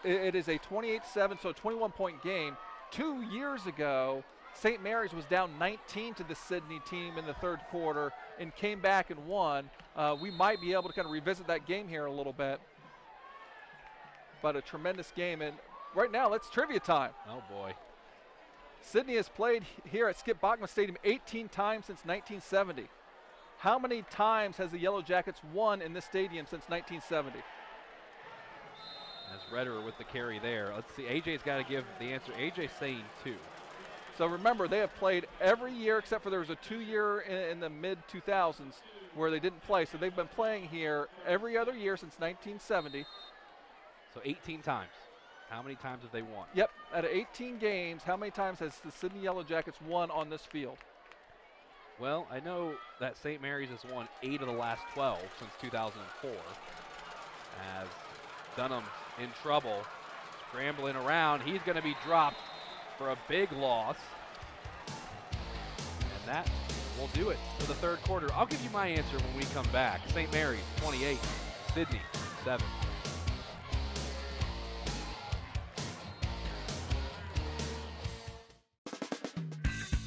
It is a 28-7, so a 21-point game. 2 years ago, St. Mary's was down 19 to the Sidney team in the 3rd quarter and came back and won. We might be able to kind of revisit that game here a little bit. But a tremendous game, and right now, let's trivia time. Oh, boy. Sidney has played here at Skip Bachman Stadium 18 times since 1970. How many times has the Yellow Jackets won in this stadium since 1970? As Redder with the carry there. Let's see, AJ's got to give the answer. AJ's saying 2. So remember, they have played every year except for there was a 2-year in the mid-2000s where they didn't play. So they've been playing here every other year since 1970. So 18 times. How many times have they won? Yep, out of 18 games, how many times has the Sidney Yellow Jackets won on this field? Well, I know that St. Mary's has won 8 of the last 12 since 2004. As Dunham in trouble, scrambling around. He's going to be dropped for a big loss. And that will do it for the 3rd quarter. I'll give you my answer when we come back. St. Mary's 28, Sidney 7.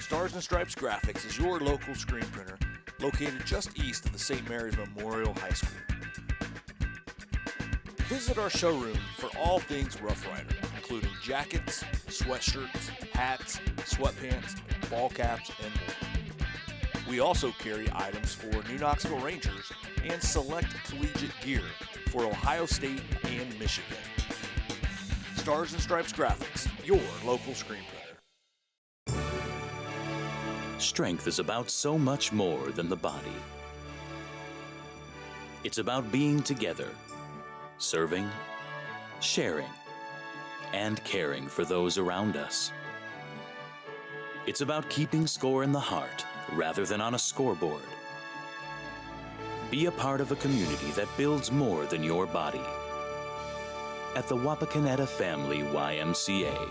Stars and Stripes Graphics is your local screen printer located just east of the St. Mary's Memorial High School. Visit our showroom for all things Rough Rider, including jackets, sweatshirts, hats, sweatpants, ball caps, and more. We also carry items for New Knoxville Rangers and select collegiate gear for Ohio State and Michigan. Stars and Stripes Graphics, your local screen printer. Strength is about so much more than the body. It's about being together, serving, sharing, and caring for those around us. It's about keeping score in the heart rather than on a scoreboard. Be a part of a community that builds more than your body. At the Wapakoneta Family YMCA.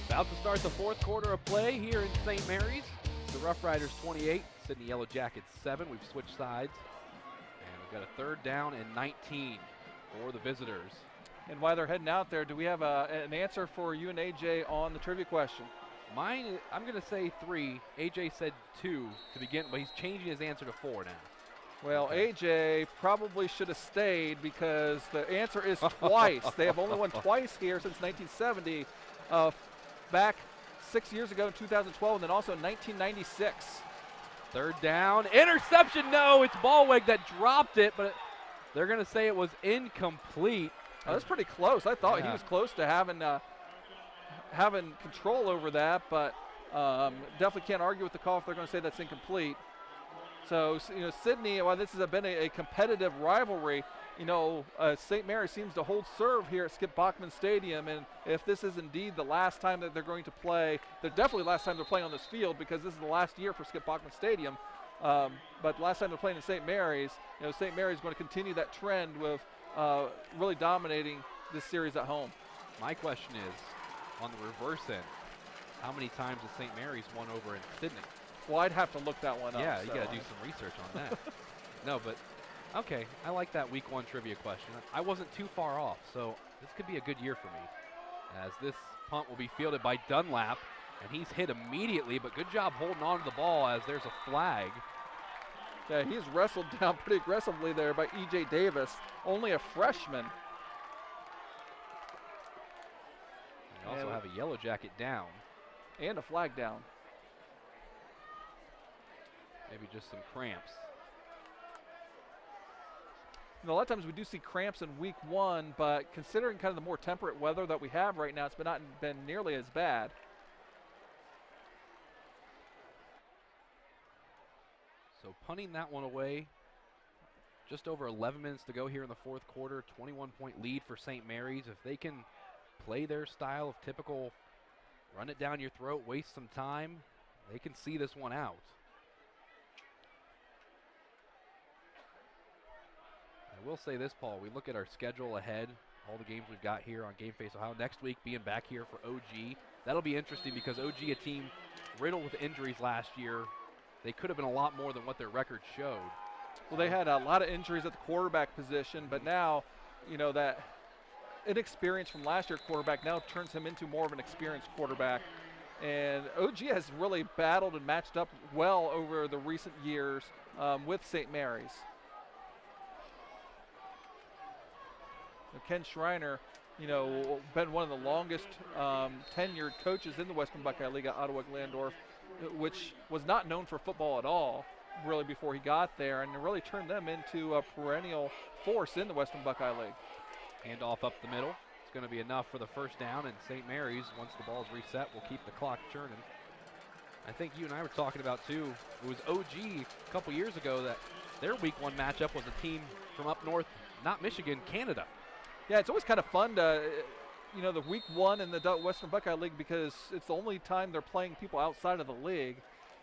About to start the 4th quarter of play here in St. Mary's. The Roughriders 28, Sidney Yellow Jackets 7. We've switched sides. And we've got a 3rd down and 19 for the visitors. And while they're heading out there, do we have an answer for you and AJ on the trivia question? Mine, I'm going to say 3. AJ said 2 to begin, but he's changing his answer to 4 now. Well, Okay. AJ probably should have stayed because the answer is twice. They have only won twice here since 1970. Back 6 years ago in 2012, and then also in 1996. 3rd down, interception, no, it's Ballweg that dropped it, but they're going to say it was incomplete. Oh, that's pretty close. I thought he Yeah. was close to having having control over that, but definitely can't argue with the call if they're going to say that's incomplete. So, Sidney, while this has been a competitive rivalry, St. Mary's seems to hold serve here at Skip Bachman Stadium, and if this is indeed the last time that they're going to play, they're definitely the last time they're playing on this field because this is the last year for Skip Bachman Stadium. But the last time they're playing in St. Mary's, St. Mary's is going to continue that trend with really dominating this series at home. My question is, on the reverse end, how many times has St. Mary's won over in Sidney? Well, I'd have to look that one up. Yeah, you got to do some research on that. No, but okay, I like that week 1 trivia question. I wasn't too far off, so this could be a good year for me. As this punt will be fielded by Dunlap, and he's hit immediately, but good job holding on to the ball as there's a flag. Yeah, he's wrestled down pretty aggressively there by E.J. Davis, only a freshman. We also have a Yellow Jacket down. And a flag down. Maybe just some cramps. A lot of times we do see cramps in week 1, but considering kind of the more temperate weather that we have right now, it's not been nearly as bad. So punting that one away. Just over 11 minutes to go here in the 4th quarter. 21-point lead for St. Mary's. If they can play their style of typical run it down your throat, waste some time, they can see this one out. I will say this, Paul, we look at our schedule ahead, all the games we've got here on Game Face Ohio. Next week being back here for OG. That'll be interesting because OG, a team riddled with injuries last year, they could have been a lot more than what their record showed. Well, they had a lot of injuries at the quarterback position, but now, that inexperience from last year's quarterback now turns him into more of an experienced quarterback. And OG has really battled and matched up well over the recent years with St. Mary's. Ken Schreiner, been one of the longest tenured coaches in the Western Buckeye League at Ottawa Glandorf, which was not known for football at all, really, before he got there, and really turned them into a perennial force in the Western Buckeye League. Handoff up the middle. It's going to be enough for the first down, and St. Mary's, once the ball's reset, will keep the clock churning. I think you and I were talking about, too, it was OG a couple years ago that their week 1 matchup was a team from up north, not Michigan, Canada. Yeah, it's always kind of fun to, the week 1 in the Western Buckeye League because it's the only time they're playing people outside of the league.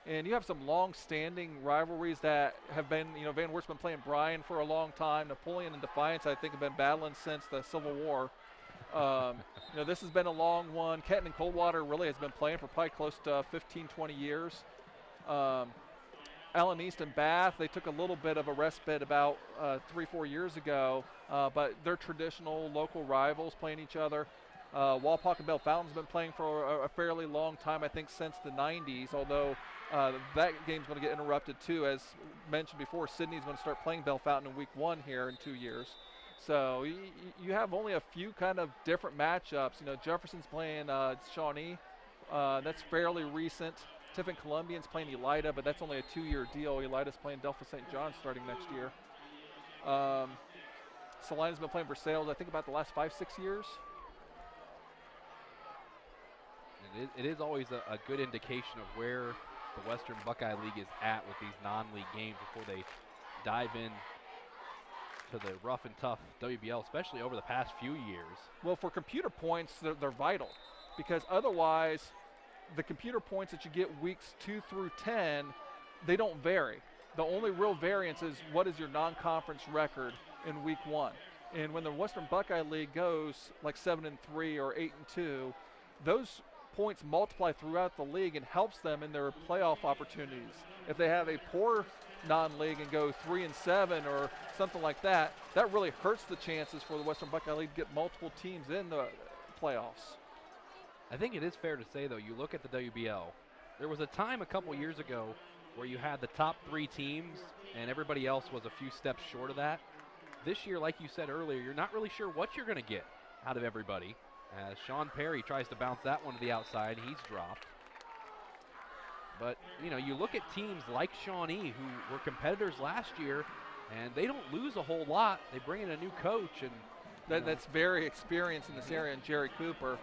And you have some long-standing rivalries that have been, Van Wert's been playing Bryan for a long time. Napoleon and Defiance, I think, have been battling since the Civil War. This has been a long one. Kenton and Coldwater really has been playing for probably close to 15, 20 years. Allen East and Bath, they took a little bit of a respite about 3-4 years ago, but they're traditional local rivals playing each other. Walpock and Bell Fountain's been playing for a fairly long time, I think since the 90s, although that game's going to get interrupted too. As mentioned before, Sidney's going to start playing Bell Fountain in week 1 here in 2 years. So you have only a few kind of different matchups. Jefferson's playing Shawnee. That's fairly recent. Tiffin Columbian's playing Elida, but that's only a 2-year deal. Elida's playing Delphi St. John starting next year. Salina's been playing Versailles, I think, about the last 5-6 years. It is always a good indication of where the Western Buckeye League is at with these non-league games before they dive in to the rough and tough WBL, especially over the past few years. Well, for computer points, they're vital because otherwise the computer points that you get weeks 2 through 10, they don't vary. The only real variance is what is your non-conference record in week 1. And when the Western Buckeye League goes like 7-3 or 8-2, those points multiply throughout the league and helps them in their playoff opportunities. If they have a poor non-league and go 3-7 or something like that, that really hurts the chances for the Western Buckeye League to get multiple teams in the playoffs. I think it is fair to say, though, you look at the WBL, there was a time a couple years ago where you had the top 3 teams and everybody else was a few steps short of that. This year, like you said earlier, you're not really sure what you're going to get out of everybody. As Sean Perry tries to bounce that one to the outside, he's dropped. But, you look at teams like Shawnee who were competitors last year, and they don't lose a whole lot. They bring in a new coach. And that's very experienced in this area, and Jerry Cooper.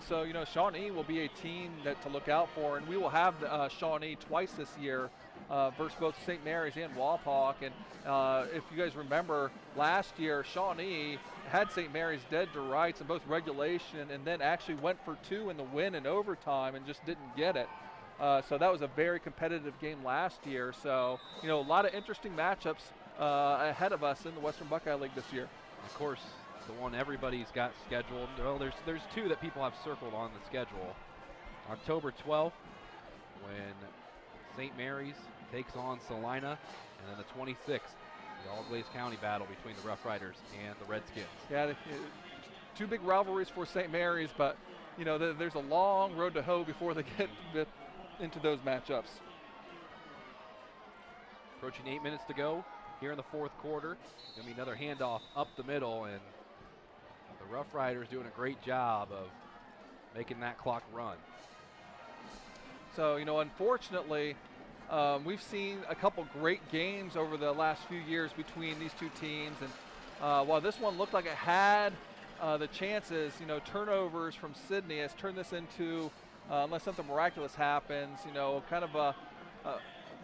So, you know, Shawnee will be a team to look out for, and we will have Shawnee twice this year versus both St. Mary's and Wapak. And if you guys remember, last year Shawnee had St. Mary's dead to rights in both regulation and then actually went for 2 in the win in overtime and just didn't get it. So that was a very competitive game last year. So, you know, a lot of interesting matchups ahead of us in the Western Buckeye League this year. Of course, the one everybody's got scheduled. Well, there's 2 that people have circled on the schedule. October 12th, when St. Mary's takes on Salina, and then the 26th, the All-Glaze County battle between the Roughriders and the Redskins. Yeah, 2 big rivalries for St. Mary's, but you know there's a long road to hoe before they get into those matchups. Approaching 8 minutes to go here in the 4th quarter. Gonna be another handoff up the middle, and the Roughriders doing a great job of making that clock run. So, you know, unfortunately, we've seen a couple great games over the last few years between these 2 teams, and while this one looked like it had the chances, you know, turnovers from Sidney has turned this into, unless something miraculous happens, you know, kind of a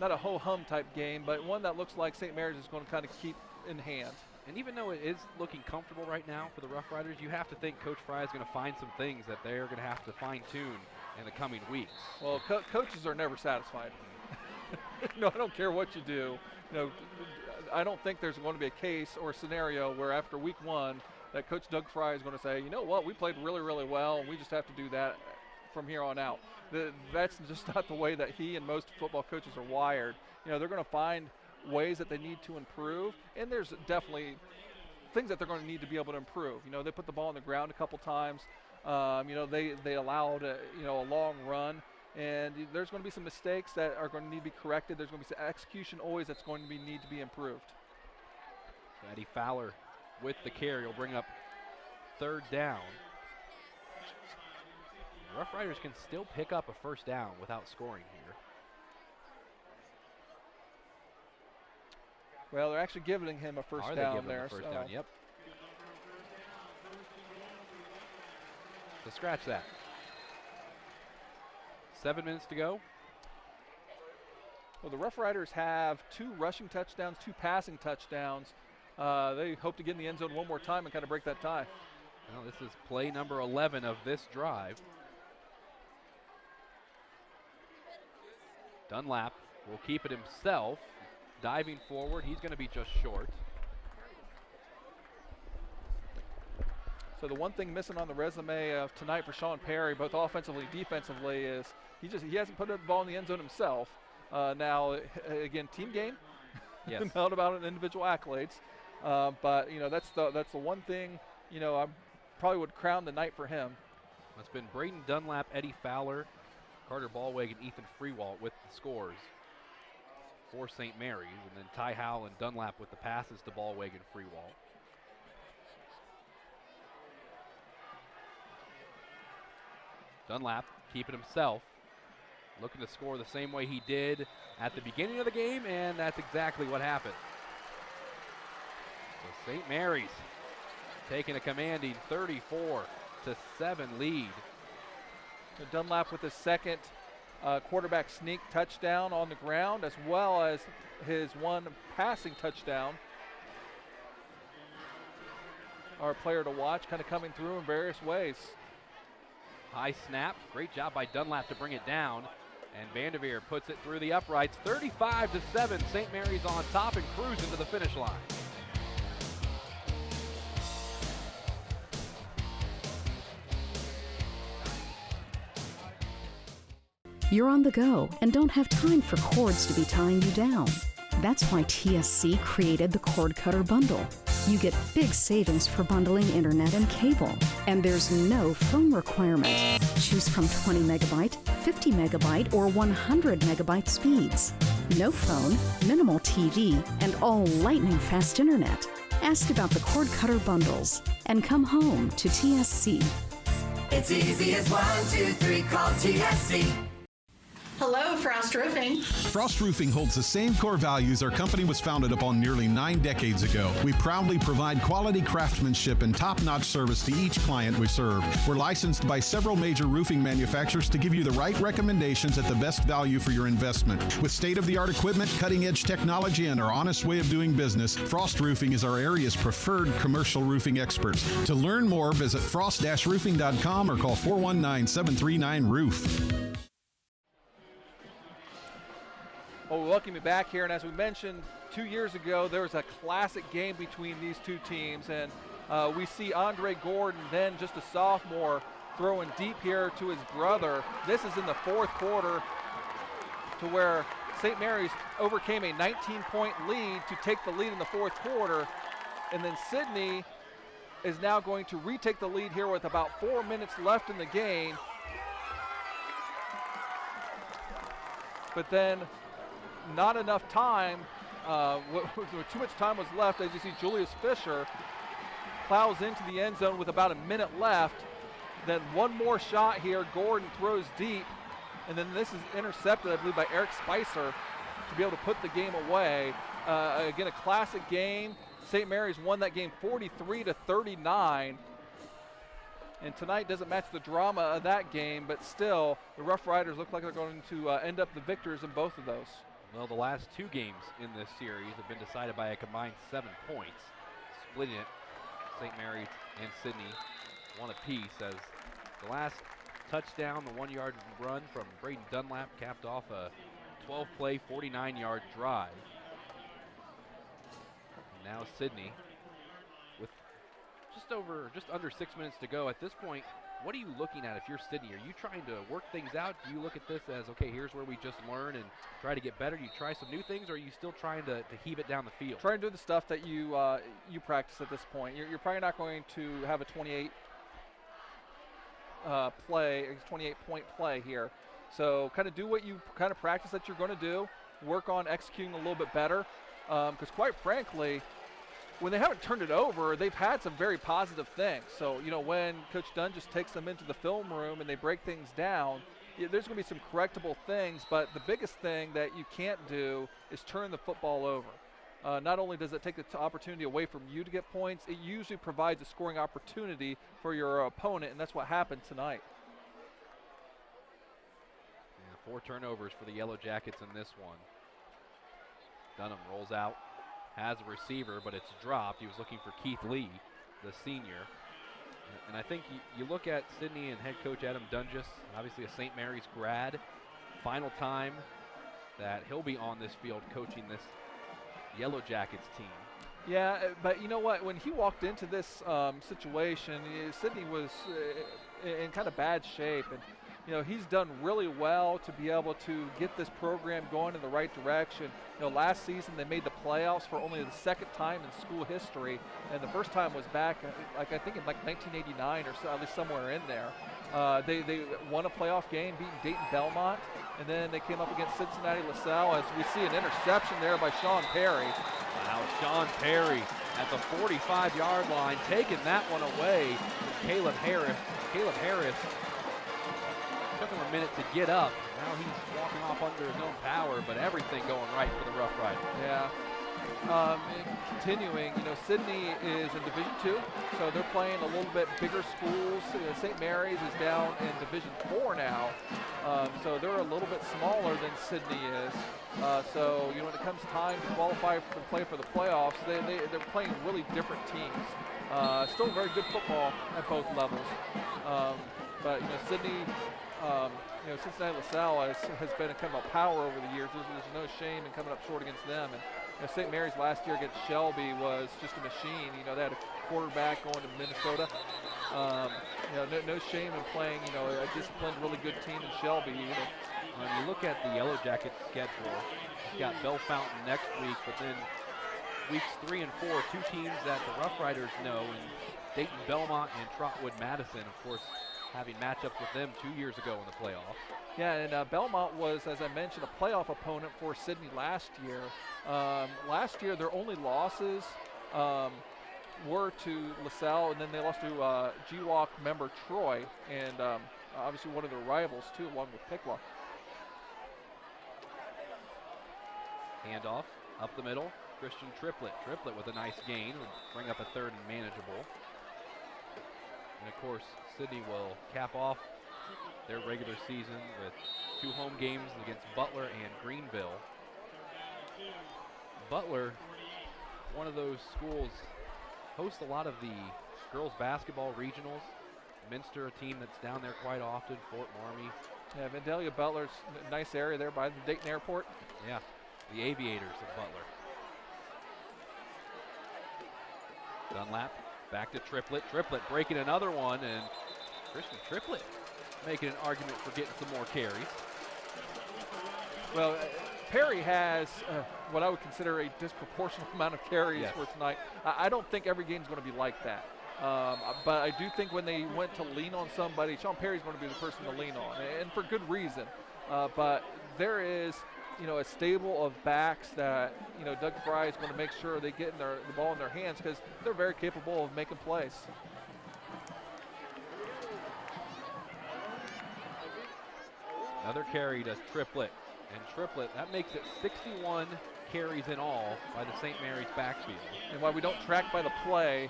not a ho-hum type game, but one that looks like St. Mary's is going to kind of keep in hand. And even though it is looking comfortable right now for the Roughriders, you have to think Coach Fry is going to find some things that they're going to have to fine-tune in the coming weeks. Well, coaches are never satisfied. No, I don't care what you do. You know, I don't think there's going to be a case or scenario where after week 1 that Coach Doug Fry is going to say, you know what, we played really, really well, and we just have to do that from here on out. That's just not the way that he and most football coaches are wired. You know, they're going to find ways that they need to improve, and there's definitely things that they're going to need to be able to improve. You know, they put the ball on the ground a couple times. You know, they allowed a long run, and there's going to be some mistakes that are going to need to be corrected. There's going to be some execution always that's going to need to be improved. Eddie Fowler with the carry will bring up 3rd down. The Roughriders can still pick up a 1st down without scoring here. Well, they're actually giving him a first down there. First down, yep. So scratch that. 7 minutes to go. Well, the Roughriders have 2 rushing touchdowns, 2 passing touchdowns. They hope to get in the end zone one more time and kind of break that tie. Well, this is play number 11 of this drive. Dunlap will keep it himself. Diving forward, he's going to be just short. So the one thing missing on the resume of tonight for Sean Perry, both offensively and defensively, is he hasn't put the ball in the end zone himself. Now, again, team game, yes. Not about individual accolades, but you know that's the one thing I probably would crown the night for him. It's been Braden Dunlap, Eddie Fowler, Carter Ballweg, and Ethan Freewalt with the scores for St. Mary's, and then Ty Howell and Dunlap with the passes to Ballweg and Freewalt. Dunlap keeping himself, looking to score the same way he did at the beginning of the game, and that's exactly what happened. So St. Mary's taking a commanding 34-7 lead. So Dunlap with his second quarterback sneak touchdown on the ground, as well as his one passing touchdown. Our player to watch, kind of coming through in various ways. High snap, great job by Dunlap to bring it down, and Vanderveer puts it through the uprights. 35-7, St. Mary's on top and cruising to the finish line. You're on the go and don't have time for cords to be tying you down. That's why TSC created the Cord Cutter Bundle. You get big savings for bundling internet and cable. And there's no phone requirement. Choose from 20 megabyte, 50 megabyte, or 100 megabyte speeds. No phone, minimal TV, and all lightning fast internet. Ask about the Cord Cutter Bundles and come home to TSC. It's easy as 1, 2, 3, call TSC. Hello, Frost Roofing. Frost Roofing holds the same core values our company was founded upon nearly 9 decades ago. We proudly provide quality craftsmanship and top-notch service to each client we serve. We're licensed by several major roofing manufacturers to give you the right recommendations at the best value for your investment. With state-of-the-art equipment, cutting-edge technology, and our honest way of doing business, Frost Roofing is our area's preferred commercial roofing experts. To learn more, visit frost-roofing.com or call 419-739-ROOF. Well, we welcome you back here, and as we mentioned 2 years ago, there was a classic game between these two teams, and we see Andre Gordon, then just a sophomore, throwing deep here to his brother. This is in the fourth quarter, to where St. Mary's overcame a 19-point lead to take the lead in the fourth quarter, and then Sidney is now going to retake the lead here with about 4 minutes left in the game. But then not enough time, too much time was left. As you see, Julius Fisher plows into the end zone with about a minute left. Then one more shot here. Gordon throws deep, and then this is intercepted, I believe, by Eric Spicer to be able to put the game away. Again, a classic game. St. Mary's won that game 43-39. And tonight doesn't match the drama of that game, but still, the Roughriders look like they're going to end up the victors in both of those. Well, the last 2 games in this series have been decided by a combined 7 points, splitting it. St. Mary's and Sidney one apiece, as the last touchdown, the 1-yard run from Braden Dunlap, capped off a 12-play, 49-yard drive. And now Sidney with just under 6 minutes to go. At this point, what are you looking at if you're Sidney? Are you trying to work things out? Do you look at this as, okay, here's where we just learn and try to get better? Do you try some new things, or are you still trying to heave it down the field? Trying to do the stuff that you practice at this point. You're probably not going to have a 28-point play here. So kind of do what you kind of practice that you're going to do. Work on executing a little bit better, because quite frankly, when they haven't turned it over, they've had some very positive things. So, when Coach Dunn just takes them into the film room and they break things down, there's going to be some correctable things, but the biggest thing that you can't do is turn the football over. Not only does it take the opportunity away from you to get points, it usually provides a scoring opportunity for your opponent, and that's what happened tonight. Yeah, 4 turnovers for the Yellow Jackets in this one. Dunham rolls out. Has a receiver, but it's dropped. He was looking for Keith Lee, the senior. And I think you look at Sidney and head coach Adam Dungus, obviously a St. Mary's grad. Final time that he'll be on this field coaching this Yellow Jackets team. Yeah, but you know what? When he walked into this situation, Sidney was in kind of bad shape. And he's done really well to be able to get this program going in the right direction. Last season they made the playoffs for only the second time in school history, and the first time was back, I think in 1989 or so, at least somewhere in there. They won a playoff game, beating Dayton Belmont, and then they came up against Cincinnati LaSalle, as we see an interception there by Sean Perry. Wow, Sean Perry at the 45-yard line, taking that one away from Caleb Harris. Caleb Harris took him a minute to get up. Now he's walking off under his own power, but everything going right for the Rough Riders. Yeah. Continuing, Sidney is in Division II, so they're playing a little bit bigger schools. St. Mary's is down in Division IV now, so they're a little bit smaller than Sidney is. So when it comes time to qualify to play for the playoffs, they're playing really different teams. Still very good football at both levels, but Sidney. Cincinnati LaSalle has been a kind of a power over the years. There's no shame in coming up short against them. And St. Mary's last year against Shelby was just a machine. They had a quarterback going to Minnesota. No shame in playing, a disciplined, really good team in Shelby. When you look at the Yellow Jackets schedule, you've got Bell Fountain next week, but then weeks 3 and 4, 2 teams that the Rough Riders know, and Dayton Belmont and Trotwood Madison, of course, having matchups with them 2 years ago in the playoffs. Yeah, and Belmont was, as I mentioned, a playoff opponent for Sidney last year. Last year, their only losses were to LaSalle, and then they lost to GWAC member Troy, and obviously one of their rivals, too, along with Piqua. Handoff up the middle. Christian Triplett. Triplett with a nice gain will bring up a third and manageable. And of course, Sidney will cap off their regular season with 2 home games against Butler and Greenville. Butler, one of those schools, hosts a lot of the girls basketball regionals. Minster, a team that's down there quite often. Fort Marmy. Yeah, Vandalia Butler's a nice area there by the Dayton Airport. Yeah, the Aviators of Butler. Dunlap back to Triplett. Triplett breaking another one, and Christian Triplett making an argument for getting some more carries. Well, Perry has what I would consider a disproportionate amount of carries for tonight. I don't think every game is going to be like that. But I do think when they went to lean on somebody, Sean Perry's going to be the person to lean on, and for good reason. But there is, a stable of backs that, Doug Fry is going to make sure they get the ball in their hands because they're very capable of making plays. Another carry to Triplett. And Triplett, that makes it 61 carries in all by the St. Mary's backfield. And while we don't track by the play,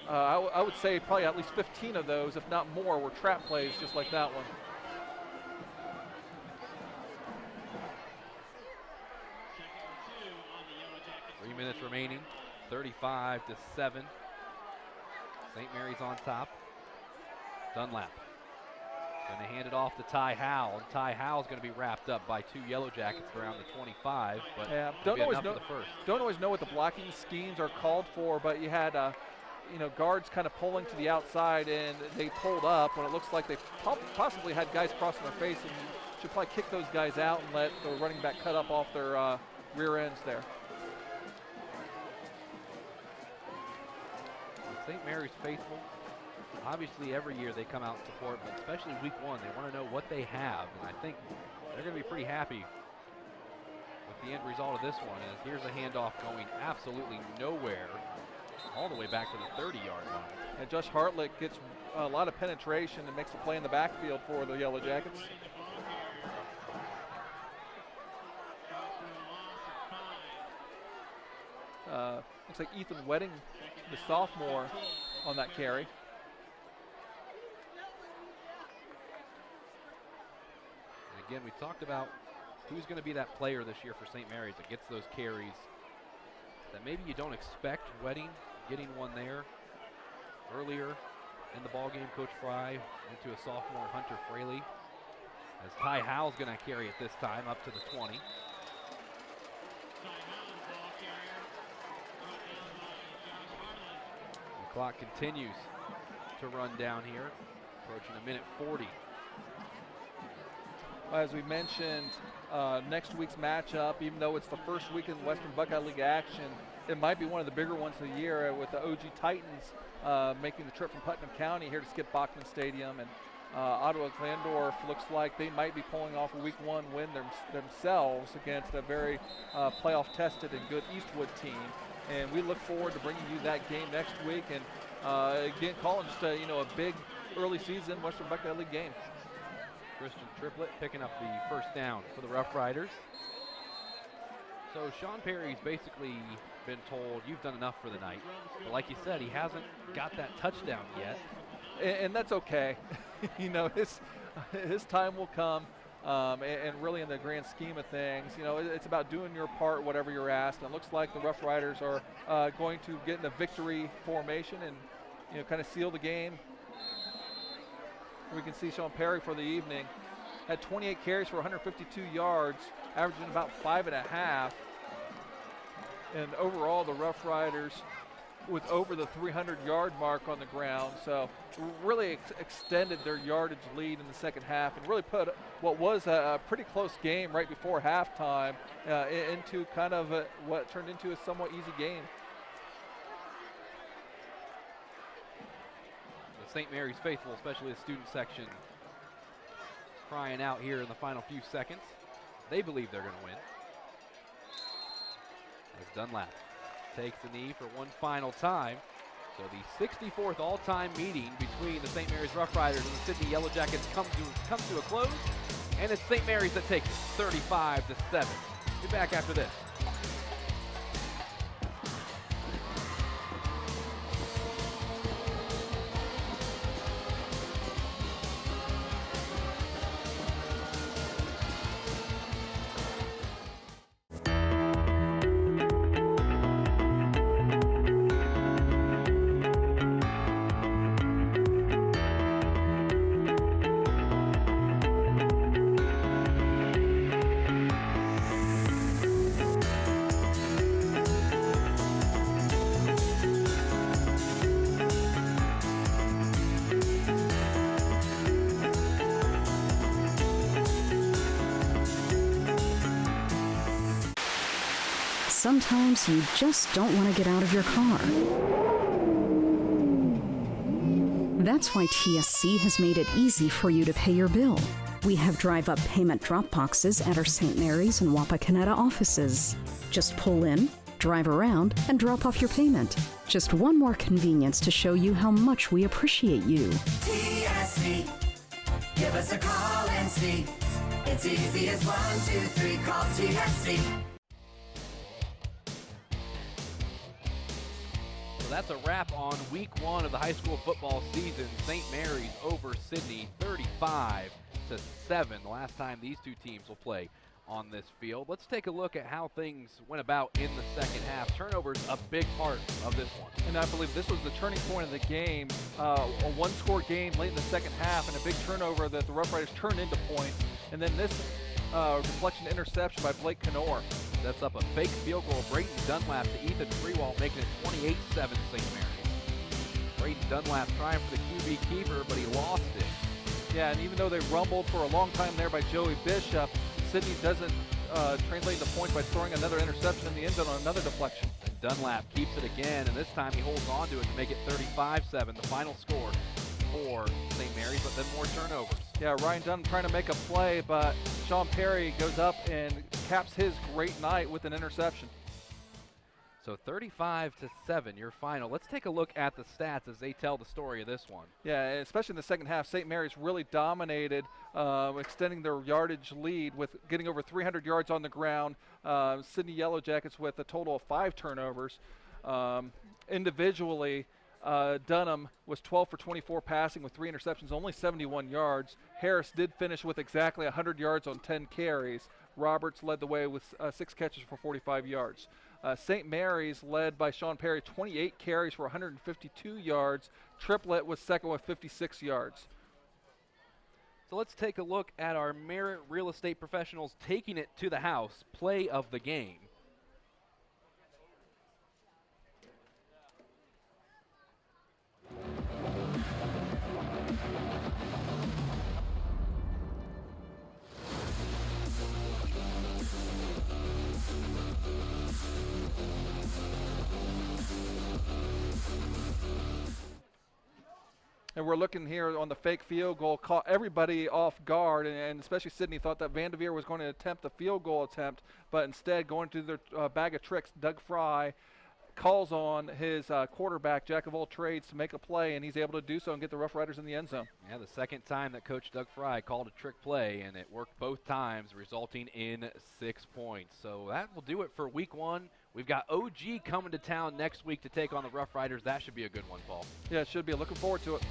I would say probably at least 15 of those, if not more, were trap plays just like that one. Three minutes remaining, 35-7. St. Mary's on top. Dunlap going to hand it off to Ty Howell. And Ty Howell's going to be wrapped up by 2 Yellow Jackets around the 25. But don't always know what the blocking schemes are called for, but you had guards kind of pulling to the outside, and they pulled up when it looks like they possibly had guys crossing their face, and you should probably kick those guys out and let the running back cut up off their rear ends there. St. Mary's faithful, obviously every year they come out and support, but especially week 1, they want to know what they have, and I think they're going to be pretty happy with the end result of this one. As here's a handoff going absolutely nowhere, all the way back to the 30-yard line. And Josh Hartlett gets a lot of penetration and makes a play in the backfield for the Yellow Jackets. Looks like Ethan Wedding, the sophomore, on that carry. And again, we talked about who's going to be that player this year for St. Mary's that gets those carries that maybe you don't expect. Wedding getting one there earlier in the ball game. Coach Fry into a sophomore, Hunter Fraley, as Ty Howell's going to carry it this time up to the 20. The clock continues to run down here, approaching a minute 40. As we mentioned, next week's matchup, even though it's the first week in Western Buckeye League action, it might be one of the bigger ones of the year with the OG Titans making the trip from Putnam County here to Skip Bachman Stadium. And Ottawa Glandorf looks like they might be pulling off a week 1 win themselves against a very playoff-tested and good Eastwood team. And we look forward to bringing you that game next week. And again, calling just a big early season Western Buckeye League game. Christian Triplett picking up the first down for the Roughriders. So Sean Perry's basically been told, you've done enough for the night. But like you said, he hasn't got that touchdown yet. And that's okay. His time will come. And really in the grand scheme of things, it's about doing your part, whatever you're asked. And it looks like the Roughriders are going to get in a victory formation and, kind of seal the game. We can see Sean Perry for the evening had 28 carries for 152 yards, averaging about 5.5. And overall, the Roughriders with over the 300-yard mark on the ground. So really extended their yardage lead in the second half and really put what was a pretty close game right before halftime into kind of what turned into a somewhat easy game. St. Mary's faithful, especially the student section, crying out here in the final few seconds. They believe they're going to win. As Dunlap takes the knee for one final time. So the 64th all-time meeting between the St. Mary's Roughriders and the Sidney Yellow Jackets comes to a close, and it's St. Mary's that takes it, 35-7. Be back after this. sometimes you just don't want to get out of your car. That's why TSC has made it easy for you to pay your bill. We have drive-up payment drop boxes at our St. Mary's and Wapakoneta offices. Just pull in, drive around, and drop off your payment. Just one more convenience to show you how much we appreciate you. TSC, give us a call and see. It's easy as 1, 2, 3, call TSC. So that's a wrap on week 1 of the high school football season. St. Mary's over Sidney 35-7. The last time these two teams will play on this field. Let's take a look at how things went about in the second half. Turnovers a big part of this one. And I believe this was the turning point of the game. A one-score game late in the second half and a big turnover that the Rough Riders turned into points. And then this deflection interception by Blake Knorr. Sets up a fake field goal. Brayton Dunlap to Ethan Freewalt, making it 28-7 St. Mary's. Brayton Dunlap trying for the QB keeper, but he lost it. Yeah, and even though they rumbled for a long time there by Joey Bishop, Sidney doesn't translate the points by throwing another interception in the end zone on another deflection. And Dunlap keeps it again, and this time he holds on to it to make it 35-7, the final score for St. Mary's, but then more turnovers. Yeah, Ryan Dunn trying to make a play, but Sean Perry goes up and caps his great night with an interception. So 35-7, your final. Let's take a look at the stats as they tell the story of this one. Yeah, especially in the second half, St. Mary's really dominated, extending their yardage lead with getting over 300 yards on the ground. Sidney Yellow Jackets with a total of 5 turnovers. Individually, Dunham was 12 for 24 passing with 3 interceptions, only 71 yards. Harris did finish with exactly 100 yards on 10 carries. Roberts led the way with 6 catches for 45 yards. St. Mary's, led by Sean Perry, 28 carries for 152 yards. Triplett was second with 56 yards. So let's take a look at our Merit Real Estate Professionals taking it to the house play of the game. And we're looking here on the fake field goal, caught everybody off guard, and especially Sidney thought that Vanderveer was going to attempt the field goal attempt, but instead going to their bag of tricks. Doug Fry calls on his quarterback, jack of all trades, to make a play, and he's able to do so and get the Rough Riders in the end zone. Yeah, the second time that Coach Doug Fry called a trick play, and it worked both times, resulting in 6 points. So that will do it for week 1. We've got OG coming to town next week to take on the Rough Riders. That should be a good one, Paul. Yeah, it should be. Looking forward to it.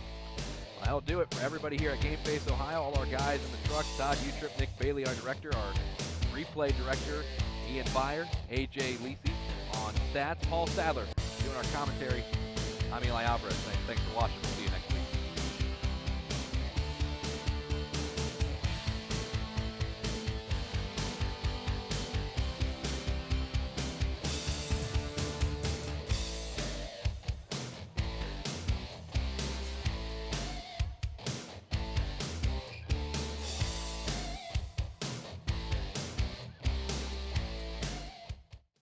Well, that'll do it for everybody here at Game Face Ohio. All our guys in the truck, Todd Utrip, Nick Bailey, our director, our replay director, Ian Byer, AJ Lisi on stats, Paul Sadler doing our commentary. I'm Eli Alvarez saying thanks for watching. We'll see you next time.